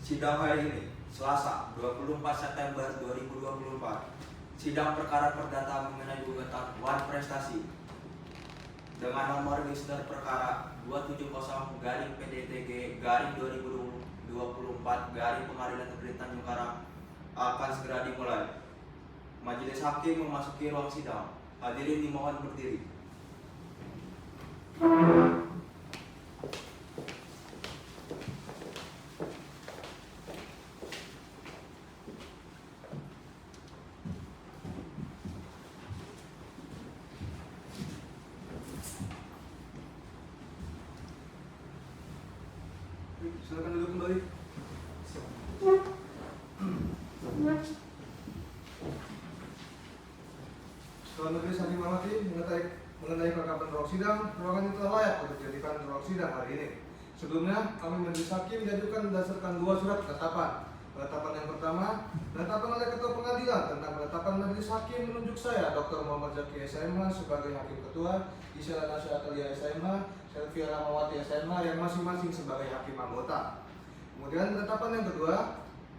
Sidang hari ini, Selasa, 24 September 2024. Sidang perkara perdata mengenai gugatan Wan Prestasi dengan nomor register perkara 270-PDTG-2024 Pengadilan Negeri Tanjung Karang akan segera dimulai. Majelis Hakim memasuki ruang sidang. Hadirin dimohon berdiri. Silakan duduk kembali. Setelah majelis hakim mengamati mengenai kelengkapan ruang sidang, ruangan itu layak untuk dijadikan ruang sidang hari ini. Sebelumnya, kami majelis hakim diajukan berdasarkan dua surat penetapan. Penetapan yang pertama, penetapan oleh Ketua Pengadilan tentang penetapan majelis hakim menunjuk saya, Dr. Muhammad Zaki SMH sebagai hakim ketua, Isyana Nasya Atalia SMH, Selvia Ramawati SMH yang masing-masing sebagai hakim anggota. Kemudian penetapan yang kedua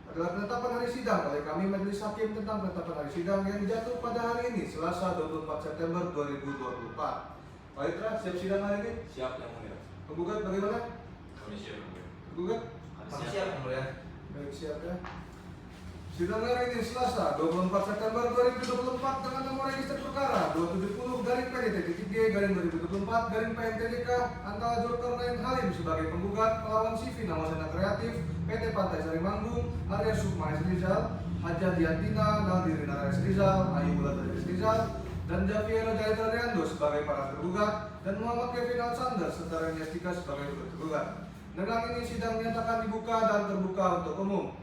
adalah penetapan hari sidang oleh kami majelis hakim tentang penetapan hari sidang yang jatuh pada hari ini, Selasa 24 September 2024. Pak Itra, siap sidang hari ini? Siap yang mulia. Penggugat bagaimana? Kami siap yang mulia. Penggugat? Kami siap yang mulia. Baik, siap ya. Sidang hari ini Selasa 24 September 2024 dengan nomor register perkara 270-PDTG-2024-PNTDK antara Zulkarnain Halim sebagai penggugat melawan CV Nama Sena Kreatif PT Pantai Sari Manggung, Arya Sukma S. Rizal, Haja Diantina, Naldi Rinara S. Rizal, Ayu Wulandari S. Rizal, dan Javiero Jaitra Riando sebagai para tergugat dan Muhammad Kevin Alexander serta Reni Astika sebagai tergugat. Dengan ini sidang dinyatakan dibuka dan terbuka untuk umum.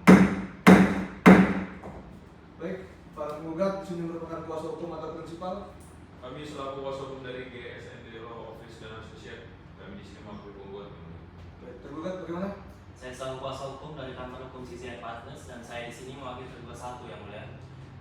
Baik, para penggugat di sini merupakan kuasa hukum atau prinsipal. Kami selaku kuasa hukum dari GSND Law Office dan Associate, kami di sini mampu penggugat. Baik, tergugat bagaimana? Saya selaku kuasa hukum dari kantor hukum CCI Partners dan saya di sini mewakili tergugat satu yang mulia.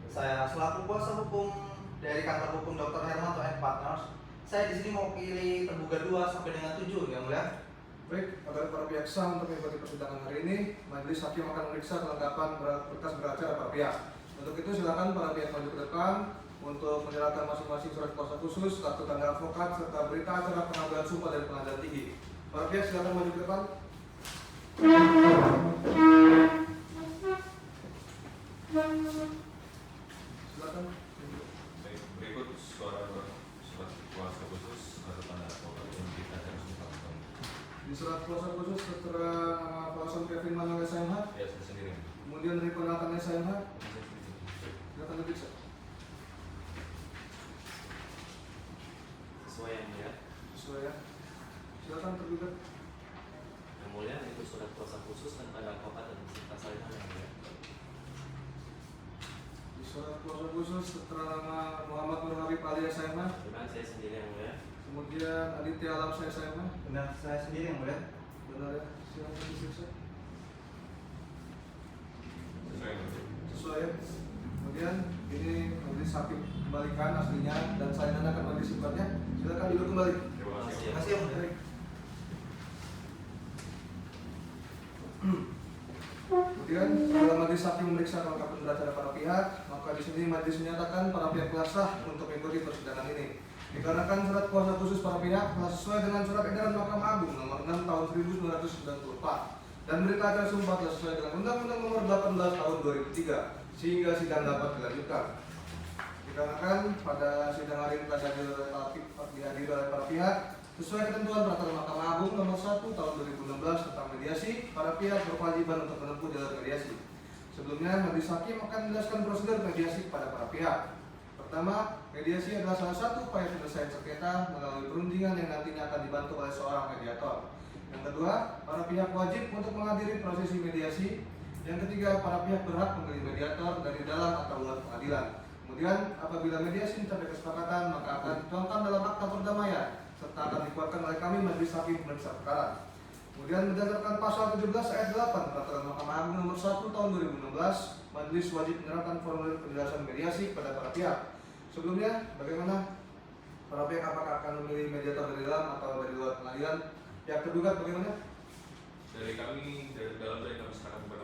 Saya selaku kuasa hukum dari kantor hukum Dr. Hermanto and Partners. Saya di sini mewakili tergugat 2 sampai dengan 7 yang mulia. Baik, agar para pihak sah untuk mengikuti persidangan hari ini, majelis hakim akan memeriksa kelengkapan berkas beracara para pihak. Untuk itu silakan para pihak maju ke depan untuk menyerahkan masing-masing surat kuasa khusus, kartu tanda advokat, serta berita acara pengambilan sumpah dari pengadilan tinggi. Para pihak silakan maju ke depan. Silakan. Baik, berikut surat kuasa khusus atau tanda advokat yang kita akan sumpah. Di surat kuasa khusus tertera nama Pak Kevin Manuel SMH, Ya, saya sendiri. kemudian dari Ponakan SMH, silakan diperiksa. Sesuai yang mulia. Sesuai ya. Silakan tergugat. Yang mulia itu surat kuasa khusus dan tanda advokat dan beserta salinan yang mulia. Di surat kuasa khusus tertera nama Muhammad Nur Habib Ali SMH, Benar, saya sendiri yang mulia. kemudian Aditya Alam SMH. Benar, saya sendiri yang mulia. Benar ya. Silakan diperiksa. Sesuai yang mulia. Sesuai ya. Kemudian ini majelis hakim kembalikan aslinya dan saya akan majelis simpannya. Silakan duduk kembali. Terima kasih. Terima kasih yang mulia. Baik. Kemudian setelah majelis hakim memeriksa kelengkapan beracara para pihak, maka di sini majelis menyatakan para pihak telah sah untuk mengikuti persidangan ini. Dikarenakan surat kuasa khusus para pihak telah sesuai dengan surat edaran Mahkamah Agung nomor 6 tahun 1994 dan berita acara sumpah telah sesuai dengan Undang-Undang nomor 18 tahun 2003 sehingga sidang dapat dilanjutkan. Dikarenakan pada sidang hari ini telah dihadiri oleh para pihak sesuai ketentuan peraturan Mahkamah Agung nomor 1 tahun 2016 tentang mediasi, para pihak berkewajiban untuk menempuh jalur mediasi. Sebelumnya, majelis hakim akan menjelaskan prosedur mediasi kepada para pihak. Pertama, mediasi adalah salah satu upaya penyelesaian sengketa melalui perundingan yang nantinya akan dibantu oleh seorang mediator. Yang kedua, para pihak wajib untuk menghadiri prosesi mediasi. Yang ketiga, para pihak berhak memilih mediator dari dalam atau luar pengadilan. Kemudian, apabila mediasi mencapai kesepakatan, maka akan dituangkan dalam akta perdamaian serta akan dikuatkan oleh kami majelis hakim pemeriksa perkara. Kemudian berdasarkan pasal 17 ayat 8 peraturan Mahkamah Agung nomor 1 tahun 2016, majelis wajib menyerahkan formulir penjelasan mediasi kepada para pihak. Sebelumnya, bagaimana para pihak apakah akan memilih mediator dari dalam atau dari luar pengadilan? Pihak tergugat bagaimana? Dari kami, dari dalam dari kami serahkan kepada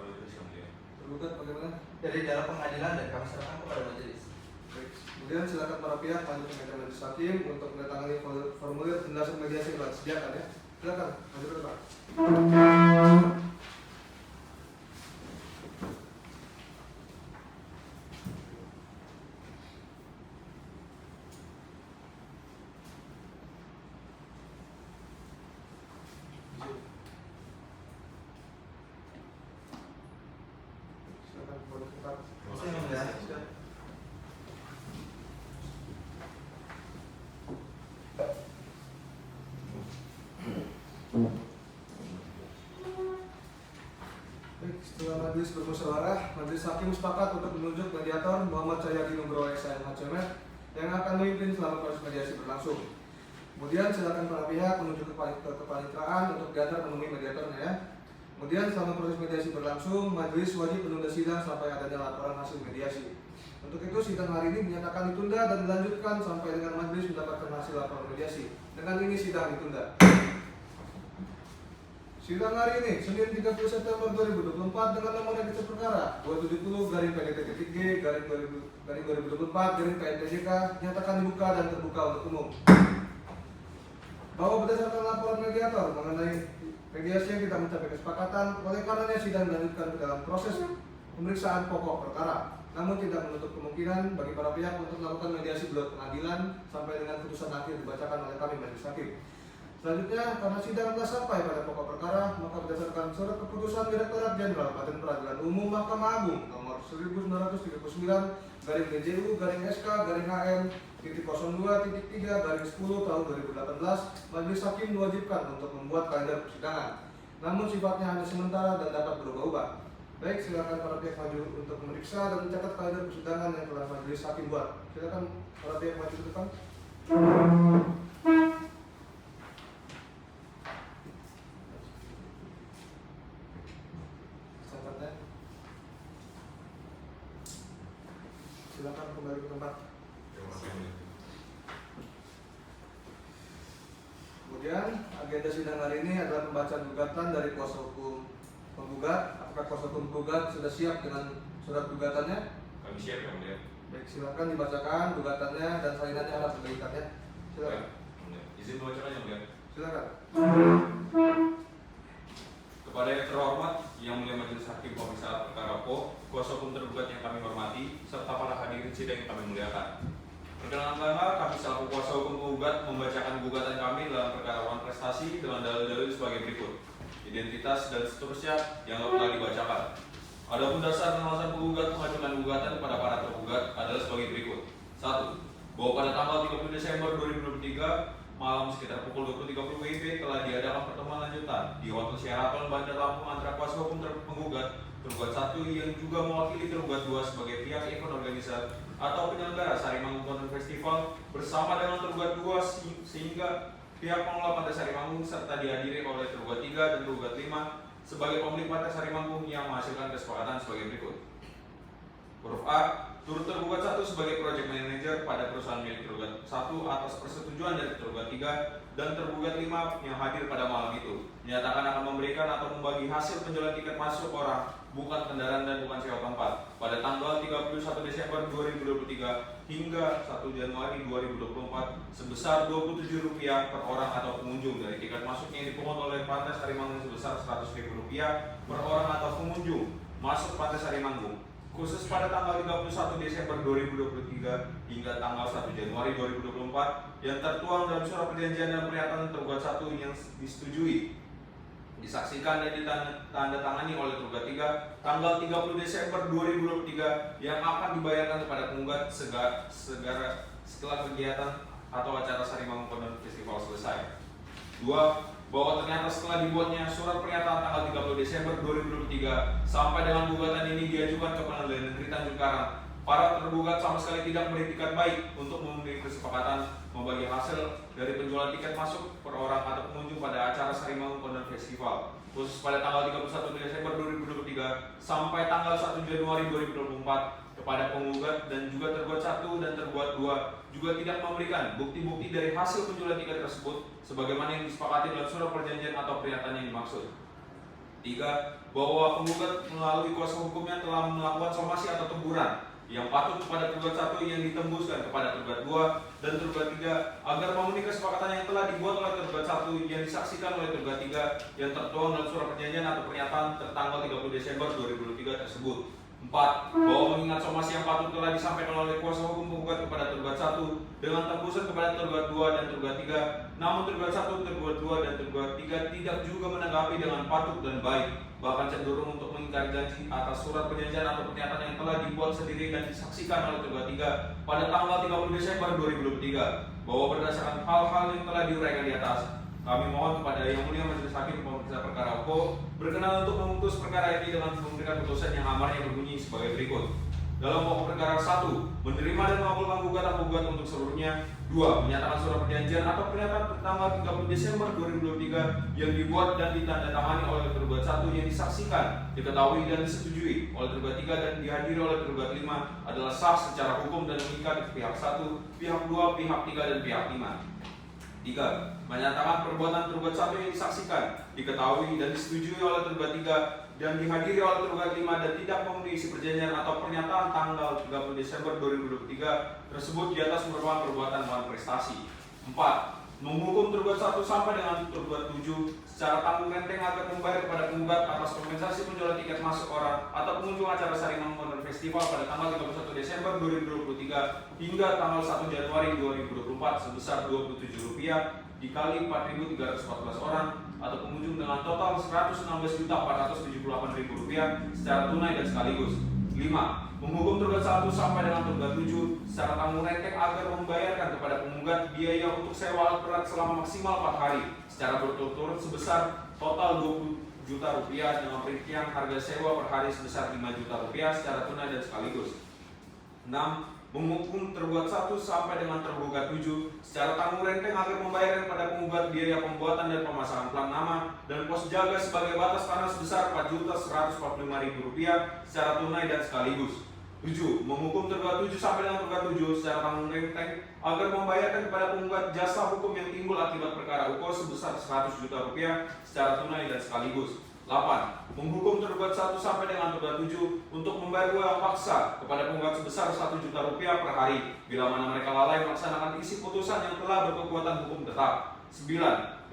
dari dalam pengadilan dan kami serahkan kepada majelis. Baik. Kemudian silakan para pihak maju ke meja majelis hakim untuk menandatangani formulir penjelasan mediasi yang telah disediakan ya. Silakan maju ke depan. Silakan maju ke depan. Terima Saya yang mulia. kasih. Baik, setelah majelis bermusyawarah, majelis hakim sepakat untuk menunjuk mediator Muhammad Cahyadi Nugroho SIM HCMF yang akan memimpin selama proses mediasi berlangsung. Kemudian silakan para pihak menuju ke kepanitraan untuk diantar menemui mediatornya ya. Kemudian selama proses mediasi berlangsung, majelis wajib menunda sidang sampai adanya laporan hasil mediasi. Untuk itu sidang hari ini dinyatakan ditunda dan dilanjutkan sampai dengan majelis mendapatkan hasil laporan mediasi. Dengan ini sidang ditunda. Sidang hari ini, Senin 30 September 2024 dengan nomor register perkara 270-PDT-G-2024-PNPJK nyatakan dibuka dan terbuka untuk umum. Bahwa berdasarkan laporan mediator mengenai mediasi yang tidak mencapai kesepakatan, oleh karenanya sidang dilanjutkan ke dalam proses pemeriksaan pokok perkara. Namun tidak menutup kemungkinan bagi para pihak untuk melakukan mediasi di luar pengadilan sampai dengan putusan akhir dibacakan oleh kami majelis hakim. Selanjutnya, karena sidang telah sampai pada pokok perkara, maka berdasarkan surat keputusan Direktorat Jenderal Badan Peradilan Umum Mahkamah Agung nomor 1939/GJU/SK/HM.02.3/10 tahun 2018, majelis hakim diwajibkan untuk membuat kalender persidangan. Namun sifatnya hanya sementara dan dapat berubah-ubah. Baik, silakan para pihak maju untuk memeriksa dan mencatat kalender persidangan yang telah majelis hakim buat. Silakan para pihak maju ke depan. Catatnya. Silakan kembali ke tempat. Terima kasih. Kemudian agenda sidang hari ini adalah pembacaan gugatan dari kuasa hukum penggugat. Apakah kuasa hukum penggugat sudah siap dengan surat gugatannya? Kami siap yang mulia. Baik, silakan dibacakan gugatannya dan salinannya alat pemberitannya. Silakan. Izin membacakan yang mulia. Silakan. Kepada yang terhormat, yang mulia majelis hakim pemeriksaan perkara PO, kuasa hukum tergugat yang kami hormati, serta para hadirin sidang yang kami muliakan. Perkenalkan, kami selaku kuasa hukum penggugat membacakan gugatan kami dalam perkara uang prestasi dengan dalil-dalil sebagai berikut: identitas dan seterusnya yang telah dibacakan. Adapun dasar dan alasan penggugat mengajukan gugatan kepada para tergugat adalah sebagai berikut: 1. Bahwa pada tanggal 30 Desember 2023 malam sekitar pukul 20.30 WIB telah diadakan pertemuan lanjutan di Hotel Sheraton Bandar Lampung antara kuasa hukum tergugat 1 yang juga mewakili tergugat 2 sebagai pihak event organizer atau penyelenggara Sarimanggung Content Festival bersama dengan tergugat 2 sehingga pihak pengelola Pantai Sarimanggung serta dihadiri oleh tergugat 3 dan tergugat 5 sebagai pemilik Pantai Sarimanggung yang menghasilkan kesepakatan sebagai berikut. Huruf A, turut tergugat 1 sebagai project manager pada perusahaan milik tergugat 1 atas persetujuan dari tergugat 3 dan tergugat 5 yang hadir pada malam itu menyatakan akan memberikan atau membagi hasil penjualan tiket masuk orang, bukan kendaraan dan bukan sewa tempat pada tanggal 31 Desember 2023 hingga 1 Januari 2024 sebesar Rp27 per orang atau pengunjung dari tiket masuk yang dipungut oleh Pantai Sarimanggung sebesar Rp100.000 per orang atau pengunjung masuk Pantai Sarimanggung khusus pada tanggal 31 Desember 2023 hingga tanggal 1 Januari 2024 yang tertuang dalam surat perjanjian dan pernyataan tergugat 1 yang disetujui, disaksikan dan ditandatangani oleh tergugat 3 tanggal 30 Desember 2023 yang akan dibayarkan kepada penggugat setelah kegiatan atau acara Sarimanggung Content Festival selesai. 2. Bahwa ternyata setelah dibuatnya surat pernyataan tanggal 30 Desember 2023 sampai dengan gugatan ini diajukan ke Pengadilan Negeri Tanjung Karang, para tergugat sama sekali tidak beritikat baik untuk memenuhi kesepakatan membagi hasil dari penjualan tiket masuk per orang atau pengunjung pada acara Sarimanggung Content Festival khusus pada tanggal 31 Desember 2023 sampai tanggal 1 Januari 2024 kepada penggugat dan juga tergugat 1 dan tergugat 2 juga tidak memberikan bukti-bukti dari hasil penjualan tiket tersebut sebagaimana yang disepakati dalam surat perjanjian atau pernyataan yang dimaksud. 3. bahwa penggugat melalui kuasa hukumnya telah melakukan somasi atau teguran yang patut kepada tergugat 1 yang ditembuskan kepada tergugat 2 dan tergugat 3 agar memenuhi kesepakatan yang telah dibuat oleh tergugat 1 yang disaksikan oleh tergugat 3 yang tertuang dalam surat perjanjian atau pernyataan tertanggal 30 Desember 2023 tersebut. 4. Bahwa mengingat somasi yang patut telah disampaikan oleh kuasa hukum penggugat kepada tergugat 1 dengan tembusan kepada tergugat 2 dan tergugat 3, namun tergugat 1, tergugat 2 dan tergugat 3 tidak juga menanggapi dengan patut dan baik, bahkan cenderung untuk mengingkari janji atas surat perjanjian atau pernyataan yang telah dibuat sendiri dan disaksikan oleh tergugat 3 pada tanggal 30 Desember 2023, bahwa berdasarkan hal-hal yang telah diuraikan di atas, kami mohon kepada Yang Mulia Majelis Hakim Pemeriksa Perkara Pokok berkenan untuk memutus perkara ini dengan memberikan putusan yang amarnya berbunyi sebagai berikut. Dalam pokok perkara 1, menerima dan mengabulkan gugatan penggugat untuk seluruhnya. 2. Menyatakan surat perjanjian atau pernyataan tanggal 30 Desember 2023 yang dibuat dan ditandatangani oleh tergugat 1 yang disaksikan, diketahui dan disetujui oleh tergugat 3 dan dihadiri oleh tergugat 5 adalah sah secara hukum dan mengikat pihak 1, pihak 2, pihak 3 dan pihak 5. 3. Menyatakan perbuatan tergugat 1 yang disaksikan, diketahui dan disetujui oleh tergugat 3 dan dihadiri oleh tergugat 5 dan tidak memenuhi isi perjanjian atau pernyataan tanggal 30 Desember 2023 tersebut di atas merupakan perbuatan melawan prestasi. 4. Menghukum tergugat 1 sampai dengan tergugat 7 secara tanggung renteng agar membayar kepada penggugat atas kompensasi penjualan tiket masuk orang atau pengunjung acara Sarimang Modern Festival pada tanggal 31 Desember 2023 hingga tanggal 1 Januari 2024 sebesar Rp27 dikali 4.314 orang atau pengunjung dengan total Rp116.478.000 secara tunai dan sekaligus. 5. Menghukum tergugat 1 sampai dengan tergugat 7 secara tanggung renteng agar membayarkan kepada penggugat biaya untuk sewa alat berat selama maksimal 4 hari secara berturut-turut sebesar total Rp20 juta dengan perincian harga sewa per hari sebesar Rp5 juta secara tunai dan sekaligus. 6. Menghukum tergugat 1 sampai dengan tergugat 7 secara tanggung renteng agar membayarkan kepada penggugat biaya pembuatan dan pemasangan plat nama dan pos jaga sebagai batas tanah sebesar Rp4.145.000 secara tunai dan sekaligus. 7. Menghukum tergugat 7 sampai dengan tergugat 7 secara tanggung renteng agar membayarkan kepada penggugat jasa hukum yang timbul akibat perkara UKO sebesar Rp100 juta secara tunai dan sekaligus. 8. Menghukum tergugat 1 sampai dengan tergugat 7 untuk membayar uang paksa kepada penggugat sebesar Rp1 juta per hari bila mana mereka lalai melaksanakan isi putusan yang telah berkekuatan hukum tetap. 9.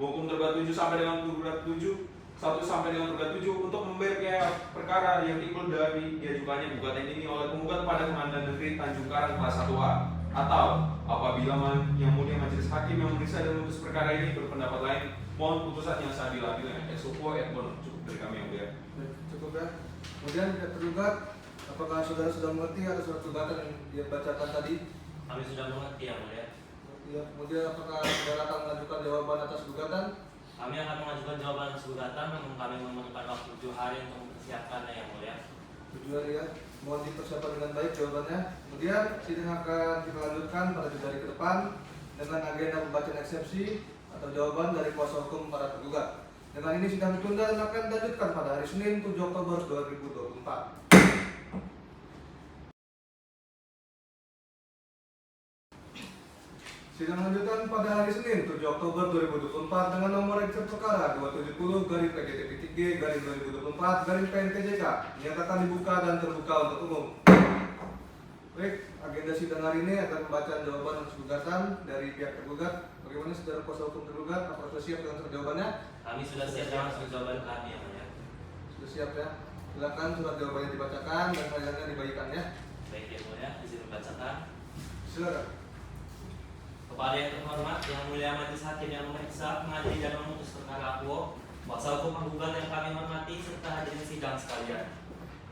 Menghukum tergugat 7 sampai dengan tergugat 7 1 sampai dengan tergugat 7 untuk membayar biaya perkara yang timbul dari diajukannya gugatan ini oleh penggugat pada Pengadilan Negeri Tanjung Karang kelas 1A, atau apabila Yang Mulia Majelis Hakim yang memeriksa dan memutus perkara ini berpendapat lain, mohon putusan yang sah diadilkan. Cukup dari kami Yang Mulia. Cukup ya. Kemudian tergugat, apakah saudara sudah mengerti atas surat gugatan yang dia bacakan tadi? Kami sudah mengerti Yang Mulia. Ya, kemudian apakah saudara akan mengajukan jawaban atas gugatan? Kami akan mengajukan jawaban atas gugatan, namun kami memerlukan waktu 7 hari untuk mempersiapkannya Yang Mulia. 7 hari ya. Mohon dipersiapkan dengan baik jawabannya. Kemudian sidang akan kita lanjutkan pada 7 hari ke depan dengan agenda pembacaan eksepsi atau jawaban dari kuasa hukum para tergugat. Dengan ini sidang ditunda dan akan dilanjutkan pada hari Senin 7 Oktober 2024. Sidang lanjutan pada hari Senin 7 Oktober 2024 dengan nomor register perkara 270-PGT-2024-PNTJK dinyatakan dibuka dan terbuka untuk umum. Baik, agenda sidang hari ini akan pembacaan jawaban atas gugatan dari pihak tergugat. Bagaimana saudara kuasa hukum tergugat? Apakah sudah siap dengan surat jawabannya? Kami sudah siap dengan surat jawaban kami Yang Mulia. Sudah siap ya? Silakan surat jawabannya dibacakan dan file-nya dibagikan ya. Baik Yang Mulia, izin membacakan. Silakan. Kepada yang terhormat, Yang Mulia Majelis Hakim yang memeriksa, mengadili dan memutus perkara akuo, kuasa hukum penggugat yang kami hormati serta hadirin sidang sekalian.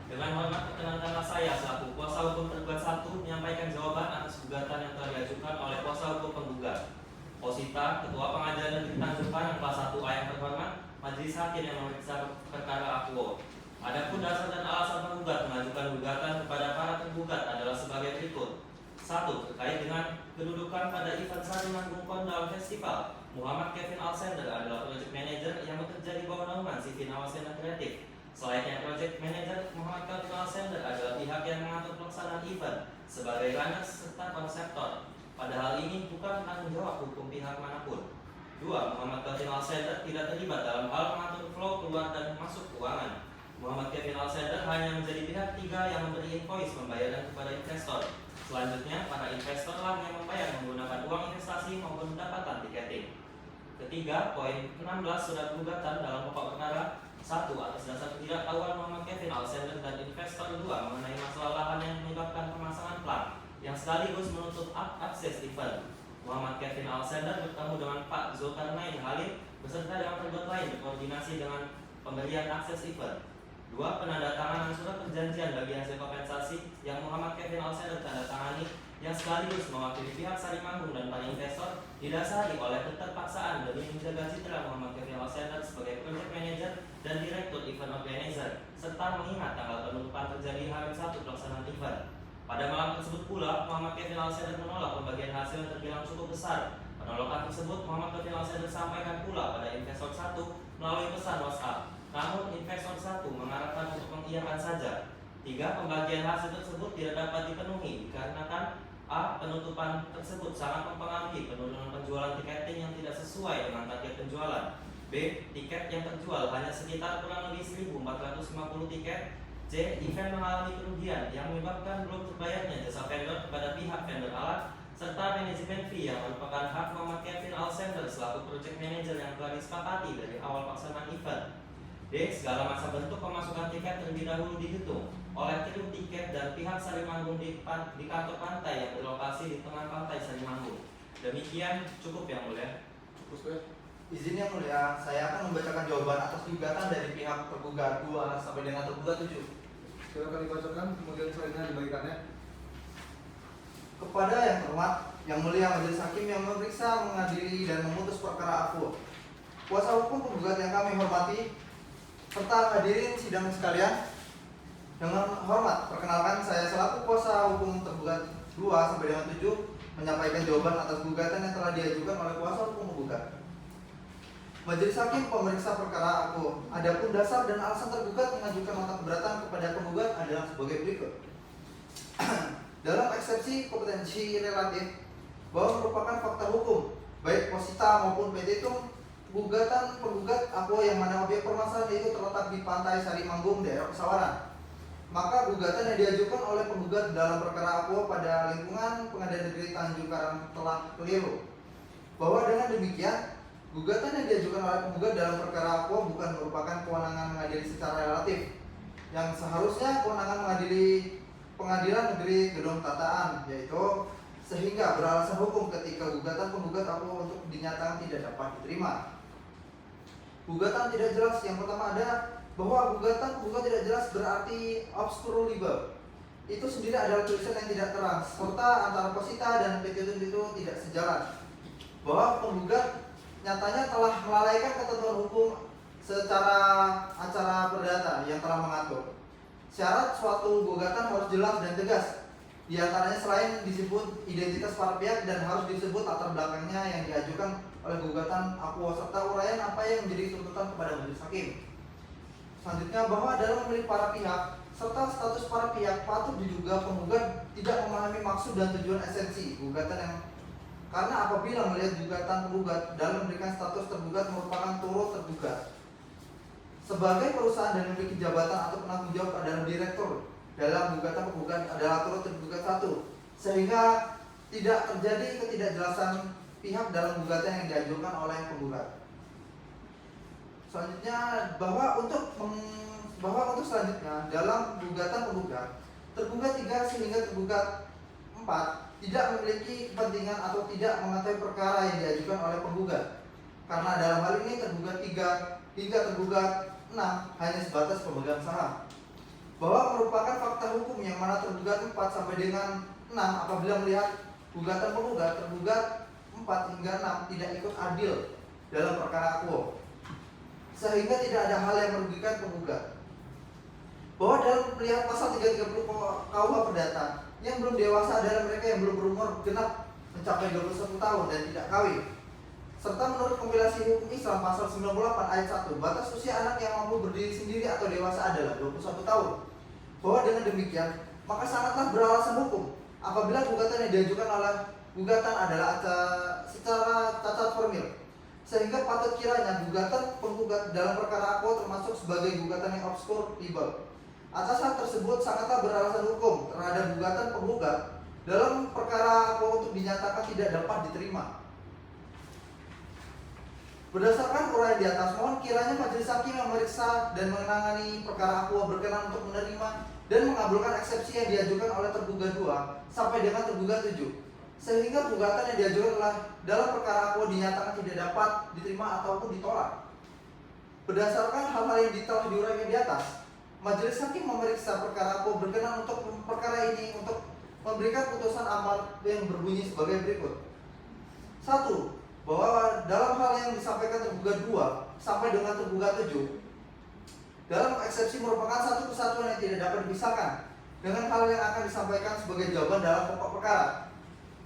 Dengan hormat perkenankanlah saya selaku kuasa hukum tergugat 1 menyampaikan jawaban atas gugatan yang telah diajukan oleh kuasa hukum penggugat. Posita, Ketua Pengadilan Negeri Tanjung Karang kelas 1A yang terhormat, Majelis Hakim yang memeriksa perkara akuo. Adapun dasar dan alasan penggugat mengajukan gugatan kepada para tergugat adalah sebagai berikut. 1. Terkait dengan kedudukan pada event Sarimang Modern Festival, Muhammad Kevin Alexander adalah project manager yang bekerja di bawah naungan Siti Nawasena Kreatif. Selayaknya project manager, Muhammad Kevin Alexander adalah pihak yang mengatur pelaksanaan event sebagai runner serta konseptor. Pada hal ini bukan tanggung jawab hukum pihak manapun. 2. Muhammad Kevin Alexander tidak terlibat dalam hal mengatur flow keluar dan masuk keuangan. Muhammad Kevin Alexander hanya menjadi pihak ketiga yang memberi invoice pembayaran kepada investor. Selanjutnya, para investor lah yang membayar menggunakan uang investasi maupun pendapatan tiketing. Ketiga, poin 16 surat gugatan dalam pokok perkara 1. Atas dasar ketidaktahuan Muhammad Kevin Alexander dan investor 2 mengenai masalah lahan yang menyebabkan pemasangan plat yang sekaligus menutup akses event. Muhammad Kevin Alexander bertemu dengan Pak Zulkarnain Halid beserta dengan tergugat lain berkoordinasi dengan pemberian akses event. 2. Penandatanganan surat perjanjian bagi hasil kompensasi yang Muhammad Kevin Alexander tandatangani yang sekaligus mewakili pihak Sarimanggung dan para investor didasari oleh keterpaksaan demi menjaga citra Muhammad Kevin Alexander sebagai project manager dan direktur event organizer serta mengingat tanggal penutupan terjadi H-1 pelaksanaan event. Pada malam tersebut pula, Muhammad Kevin Alexander menolak pembagian hasil yang terbilang cukup besar. Penolakan tersebut Muhammad Kevin Alexander sampaikan pula pada investor 1 melalui pesan WhatsApp. Namun investor 1 mengharapkan untuk mengiyakan saja. 3. Pembagian hasil tersebut tidak dapat dipenuhi dikarenakan A. Penutupan tersebut sangat mempengaruhi penurunan penjualan tiketing yang tidak sesuai dengan target penjualan. B. Tiket yang terjual hanya sekitar kurang lebih 1.450 tiket. C. Event mengalami kerugian yang menyebabkan belum terbayarnya jasa vendor kepada pihak vendor alat serta manajemen fee yang merupakan hak Muhammad Kevin Alexander selaku project manager yang telah disepakati dari awal pelaksanaan event. D. Segala macam bentuk pemasukan tiket terlebih dahulu dihitung oleh tim tiket dan pihak Sarimanggung di kantor pantai yang berlokasi di tengah pantai Sarimanggung. Demikian cukup yang mulia. Izin yang mulia, saya akan membacakan jawaban atas gugatan dari pihak tergugat 2 sampai dengan tergugat 7. Silakan dibacakan, kemudian selanjutnya dibagikannya. Kepada yang terhormat, yang mulia majelis hakim yang memeriksa, mengadili dan memutus perkara aku, kuasa hukum penggugat yang kami hormati, serta hadirin sidang sekalian, dengan hormat perkenalkan saya selaku kuasa hukum tergugat 2 sampai dengan 7 menyampaikan jawaban atas gugatan yang telah diajukan oleh kuasa hukum penggugat. Majelis hakim pemeriksa perkara aku, adapun dasar dan alasan tergugat mengajukan nota keberatan kepada penggugat adalah sebagai berikut. Dalam eksepsi kompetensi relatif bahwa merupakan fakta hukum baik posita maupun petitum gugatan penggugat aku yang mana objek permasalahan itu terletak di pantai Sarimanggung daerah Pesawaran, maka gugatan yang diajukan oleh penggugat dalam perkara aku pada lingkungan Pengadilan Negeri Tanjung Karang telah keliru, bahwa dengan demikian gugatan yang diajukan oleh penggugat dalam perkara aku bukan merupakan kewenangan mengadili secara relatif yang seharusnya kewenangan mengadili Pengadilan Negeri Gedung Tataan, yaitu sehingga beralasan hukum ketika gugatan penggugat aku untuk dinyatakan tidak dapat diterima. Gugatan tidak jelas yang pertama ada bahwa gugatan penggugat tidak jelas berarti obscure libel. Itu sendiri adalah tulisan yang tidak terang serta antara posita dan petitum itu tidak sejalan. Bahwa penggugat nyatanya telah melalaikan ketentuan hukum secara acara perdata yang telah mengatur. Syarat suatu gugatan harus jelas dan tegas. Di antaranya selain disebut identitas para pihak dan harus disebut latar belakangnya yang diajukan oleh gugatan aku serta uraian apa yang menjadi tuntutan kepada majelis hakim. Selanjutnya bahwa dalam memilih para pihak serta status para pihak patut diduga penggugat tidak memahami maksud dan tujuan esensi gugatan yang karena apabila melihat gugatan penggugat dalam memberikan status tergugat merupakan turut tergugat sebagai perusahaan dan memiliki jabatan atau penanggung jawab adalah direktur dalam gugatan penggugat adalah turut tergugat 1, sehingga tidak terjadi ketidakjelasan pihak dalam gugatan yang diajukan oleh penggugat. Selanjutnya bahwa untuk selanjutnya dalam gugatan penggugat tergugat 3 sehingga tergugat 4 tidak memiliki kepentingan atau tidak mengetahui perkara yang diajukan oleh penggugat, karena dalam hal ini tergugat 3 hingga tergugat 6 hanya sebatas pemegang saham. Bahwa merupakan fakta hukum yang mana tergugat 4 sampai dengan 6 apabila melihat gugatan penggugat tergugat 4 hingga 6 tidak ikut adil dalam perkara quo, sehingga tidak ada hal yang merugikan penggugat. Bahwa dalam melihat pasal 330 KUH Perdata yang belum dewasa adalah mereka yang belum berumur genap mencapai 21 tahun dan tidak kawin. Serta menurut kompilasi hukum Islam pasal 98 ayat 1, batas usia anak yang mampu berdiri sendiri atau dewasa adalah 21 tahun. Bahwa dengan demikian, maka sangatlah beralasan hukum apabila gugatan yang diajukan oleh gugatan adalah secara cacat formil sehingga patut kiranya gugatan penggugat dalam perkara aku termasuk sebagai gugatan yang obskurable. Atas hal tersebut sangatlah beralasan hukum terhadap gugatan penggugat dalam perkara aku untuk dinyatakan tidak dapat diterima. Berdasarkan uraian di atas, mohon kiranya majelis hakim yang memeriksa dan menangani perkara aku berkenan untuk menerima dan mengabulkan eksepsi yang diajukan oleh tergugat 2 sampai dengan tergugat 7, sehingga gugatan yang diajukan dalam perkara aku dinyatakan tidak dapat diterima ataupun ditolak. Berdasarkan hal-hal yang telah diuraikan di atas, majelis hakim memeriksa perkara aku berkenan untuk perkara ini untuk memberikan putusan amar yang berbunyi sebagai berikut. 1. Bahwa dalam hal yang disampaikan tergugat 2 sampai dengan tergugat 7, dalam eksepsi merupakan satu kesatuan yang tidak dapat dipisahkan dengan hal yang akan disampaikan sebagai jawaban dalam pokok perkara.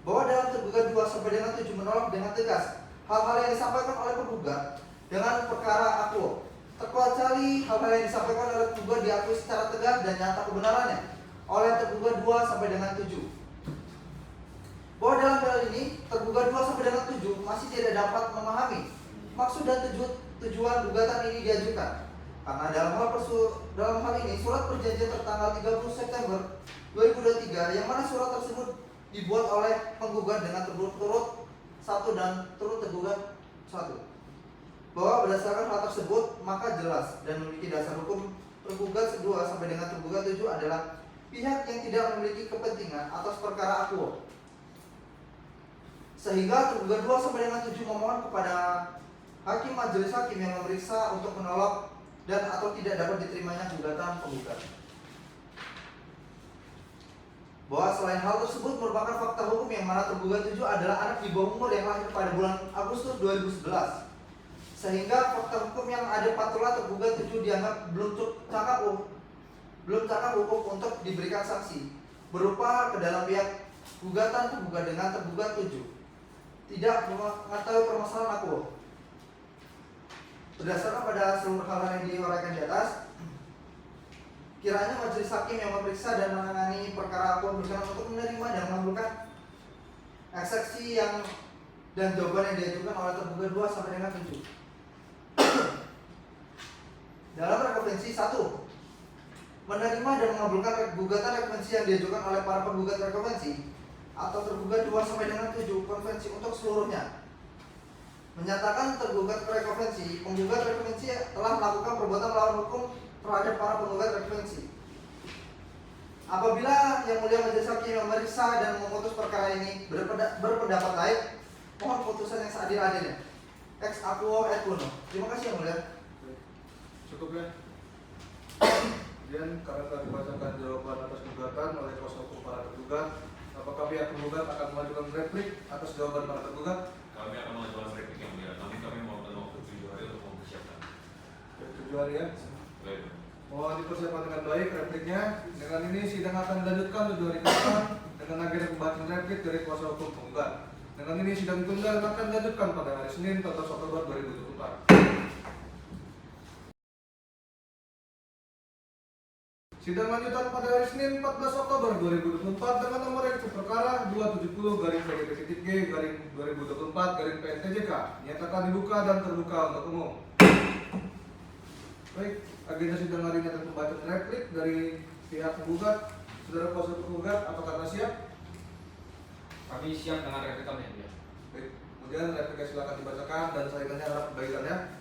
Bahwa dalam tergugat 2 sampai dengan 7 menolak dengan tegas hal-hal yang disampaikan oleh penggugat dengan perkara aku, terkecuali hal-hal yang disampaikan oleh penggugat diakui secara tegas dan nyata kebenarannya oleh tergugat 2 sampai dengan 7. Bahwa dalam hal ini tergugat 2 sampai dengan 7 masih tidak dapat memahami maksud dan tujuan gugatan ini diajukan, karena dalam hal ini surat perjanjian tertanggal 30 September 2023 yang mana surat tersebut dibuat oleh penggugat dengan turut 1 dan turut tergugat 1. Bahwa berdasarkan hal tersebut maka jelas dan memiliki dasar hukum tergugat 2 sampai dengan tergugat 7 adalah pihak yang tidak memiliki kepentingan atas perkara aku, sehingga tergugat 2 sampai dengan 7 memohon kepada hakim majelis hakim yang memeriksa untuk menolak dan atau tidak dapat diterimanya gugatan penggugat. Bahwa selain hal tersebut merupakan fakta hukum yang mana tergugat 7 adalah anak di bawah umur yang lahir pada bulan Agustus 2011, sehingga fakta hukum yang ada patutlah tergugat 7 dianggap belum cakap hukum untuk diberikan sanksi berupa ke dalam pihak gugatan penggugat dengan tergugat 7 tidak mengetahui permasalahan aku. Berdasarkan pada seluruh hal yang diuraikan di atas, kiranya majelis hakim yang memeriksa dan menangani perkara aku berkenan untuk menerima dan mengabulkan eksepsi dan jawaban yang diajukan oleh tergugat 2 sampai dengan 7. Dalam rekonvensi 1, menerima dan mengabulkan gugatan rekonvensi yang diajukan oleh para penggugat rekonvensi atau tergugat 2 sampai dengan 7 konvensi untuk seluruhnya. Menyatakan tergugat rekonvensi, penggugat rekonvensi telah melakukan perbuatan melawan hukum terhadap para penggugat rekonvensi. Apabila yang mulia majelis hakim yang memeriksa dan memutus perkara ini berpendapat lain, mohon putusan yang seadil-adilnya. Ex aequo et bono. Terima kasih yang mulia. Cukup ya. Kemudian karena telah dibacakan jawaban atas gugatan oleh kuasa hukum para tergugat, apakah pihak penggugat akan mengajukan replik atas jawaban para tergugat? Kami akan mengajukan replik yang mulia, namun kami mohon waktu 7 hari untuk mempersiapkan. 7 hari ya. Baik. Mohon dipersiapkan dengan baik repliknya. Dengan ini sidang akan dilanjutkan 7 hari ke depan dengan agenda pembacaan replik dari kuasa hukum penggugat. Dengan ini sidang tunggal akan dilanjutkan pada hari Senin 14 Oktober 2024. Sidang lanjutan pada hari Senin 14 Oktober 2024 dengan nomor registrasi perkara 270-VDP-G-2024-PNTJK nyatakan dibuka dan terbuka untuk umum. Baik, agenda sidang hari ini adalah pembacaan replik dari pihak penggugat. Saudara kuasa penggugat, apakah siap? Kami siap dengan replik kami ya. Baik, kemudian repliknya silakan dibacakan dan saringannya harap perbaikannya.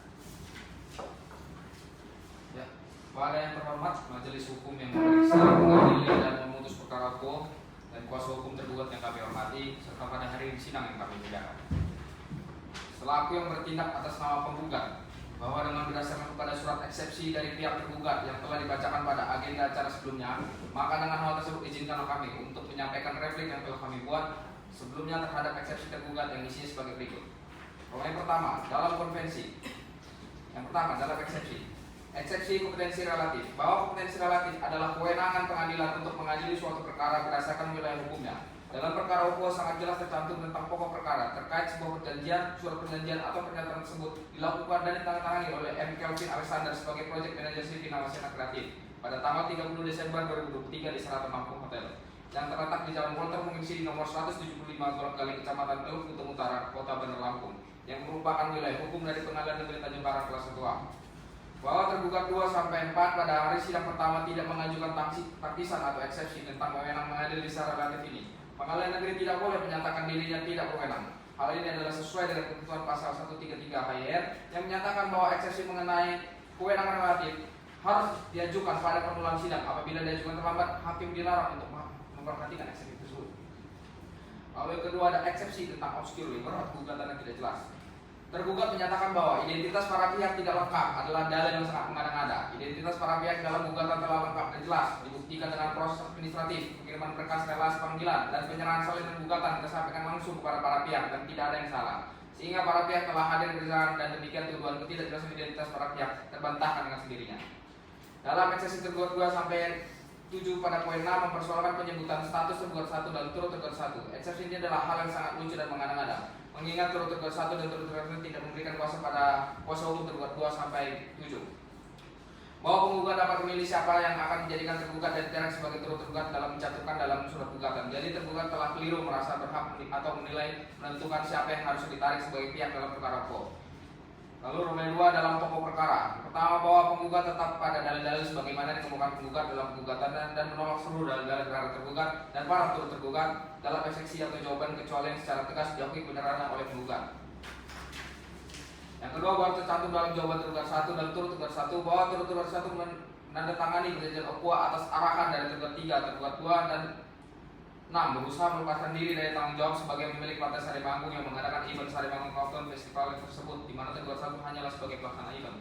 Ya. Pada yang terhormat majelis hukum yang memeriksa, mengadili dan memutus perkara aku dan kuasa hukum tergugat yang kami hormati, serta pada hari ini sidang yang kami muliakan. Selaku yang bertindak atas nama penggugat, bahwa dengan berdasarkan kepada surat eksepsi dari pihak tergugat yang telah dibacakan pada agenda acara sebelumnya, maka dengan hal tersebut izinkanlah kami untuk menyampaikan replik yang telah kami buat sebelumnya terhadap eksepsi tergugat yang isinya sebagai berikut. Yang pertama, dalam konvensi. Yang pertama, dalam eksepsi kompetensi relatif, bahwa kompetensi relatif adalah kewenangan pengadilan untuk mengadili suatu perkara berdasarkan wilayah hukumnya. Dalam perkara hukum sangat jelas tercantum tentang pokok perkara terkait sebuah perjanjian, surat perjanjian atau pernyataan tersebut dilakukan dan ditandatangani oleh M. Kelvin Alexander sebagai Project Manager Civil Nawacita Kreatif pada tanggal 30 Desember 2023 di Selatan Lampung Hotel yang terletak di Jalan Walter Mungisi nomor 175 Golok Gali, Kecamatan Teluk Utara, Kota Bandar Lampung, yang merupakan wilayah hukum dari Pengadilan Negeri Tanjung Karang kelas 1A. Bahwa tergugat 2 sampai 4 pada hari sidang pertama tidak mengajukan takisan atau eksepsi tentang wewenang mengadili secara relatif ini. Pengadilan negeri tidak boleh menyatakan dirinya tidak berwenang. Hal ini adalah sesuai dengan ketentuan pasal 133 HYR yang menyatakan bahwa eksepsi mengenai kewenangan relatif harus diajukan pada permulaan sidang. Apabila diajukan terlambat, hakim dilarang untuk memperhatikan eksepsi tersebut. Lalu yang kedua ada eksepsi tentang obscure labor atau gugatan yang tidak jelas. Tergugat menyatakan bahwa identitas para pihak tidak lengkap adalah dalil yang sangat mengada-ngada. Identitas para pihak dalam gugatan telah lengkap dan jelas, dibuktikan dengan proses administratif, pengiriman berkas relasi panggilan, dan penyerahan salinan gugatan disampaikan langsung kepada para pihak dan tidak ada yang salah. Sehingga para pihak telah hadir di sana dan demikian tuduhan ketidakjelasan identitas para pihak terbantahkan dengan sendirinya. Dalam eksepsi tergugat 2 sampai 7 pada poin 6 mempersoalkan penyebutan status tergugat 1 dan turut tergugat 1. Eksepsi ini adalah hal yang sangat lucu dan mengada-ngada. Mengingat turut tergugat 1 dan turut tergugat 1 tidak memberikan kuasa pada kuasa hukum tergugat 2 sampai 7. Bahwa penggugat dapat memilih siapa yang akan dijadikan tergugat dan tidak sebagai turut tergugat dalam mencatatkan dalam surat gugatan. Jadi tergugat telah keliru merasa berhak atau menilai menentukan siapa yang harus ditarik sebagai pihak dalam perkara pokok. Lalu nomor 2 dalam pokok perkara. Pertama, bahwa penggugat tetap pada dalil-dalil sebagaimana dikemukakan penggugat dalam gugatan dan menolak seluruh dalil-dalil perkara tergugat dan para turut tergugat dalam eksepsi atau jawaban kecuali yang secara tegas diakui kebenarannya oleh penggugat. Yang kedua, bahwa tercantum dalam jawaban tergugat 1 dan turut tergugat 1 bahwa turut tergugat 1 menandatangani perjanjian OPUA atas arahan dari tergugat 3, tergugat 2 dan 6 berusaha melepaskan diri dari tanggung jawab sebagai pemilik Pantai Sarimanggung yang mengadakan event Sarimanggung Countdown Festival tersebut, di mana tergugat 1 hanyalah sebagai pelaksana event.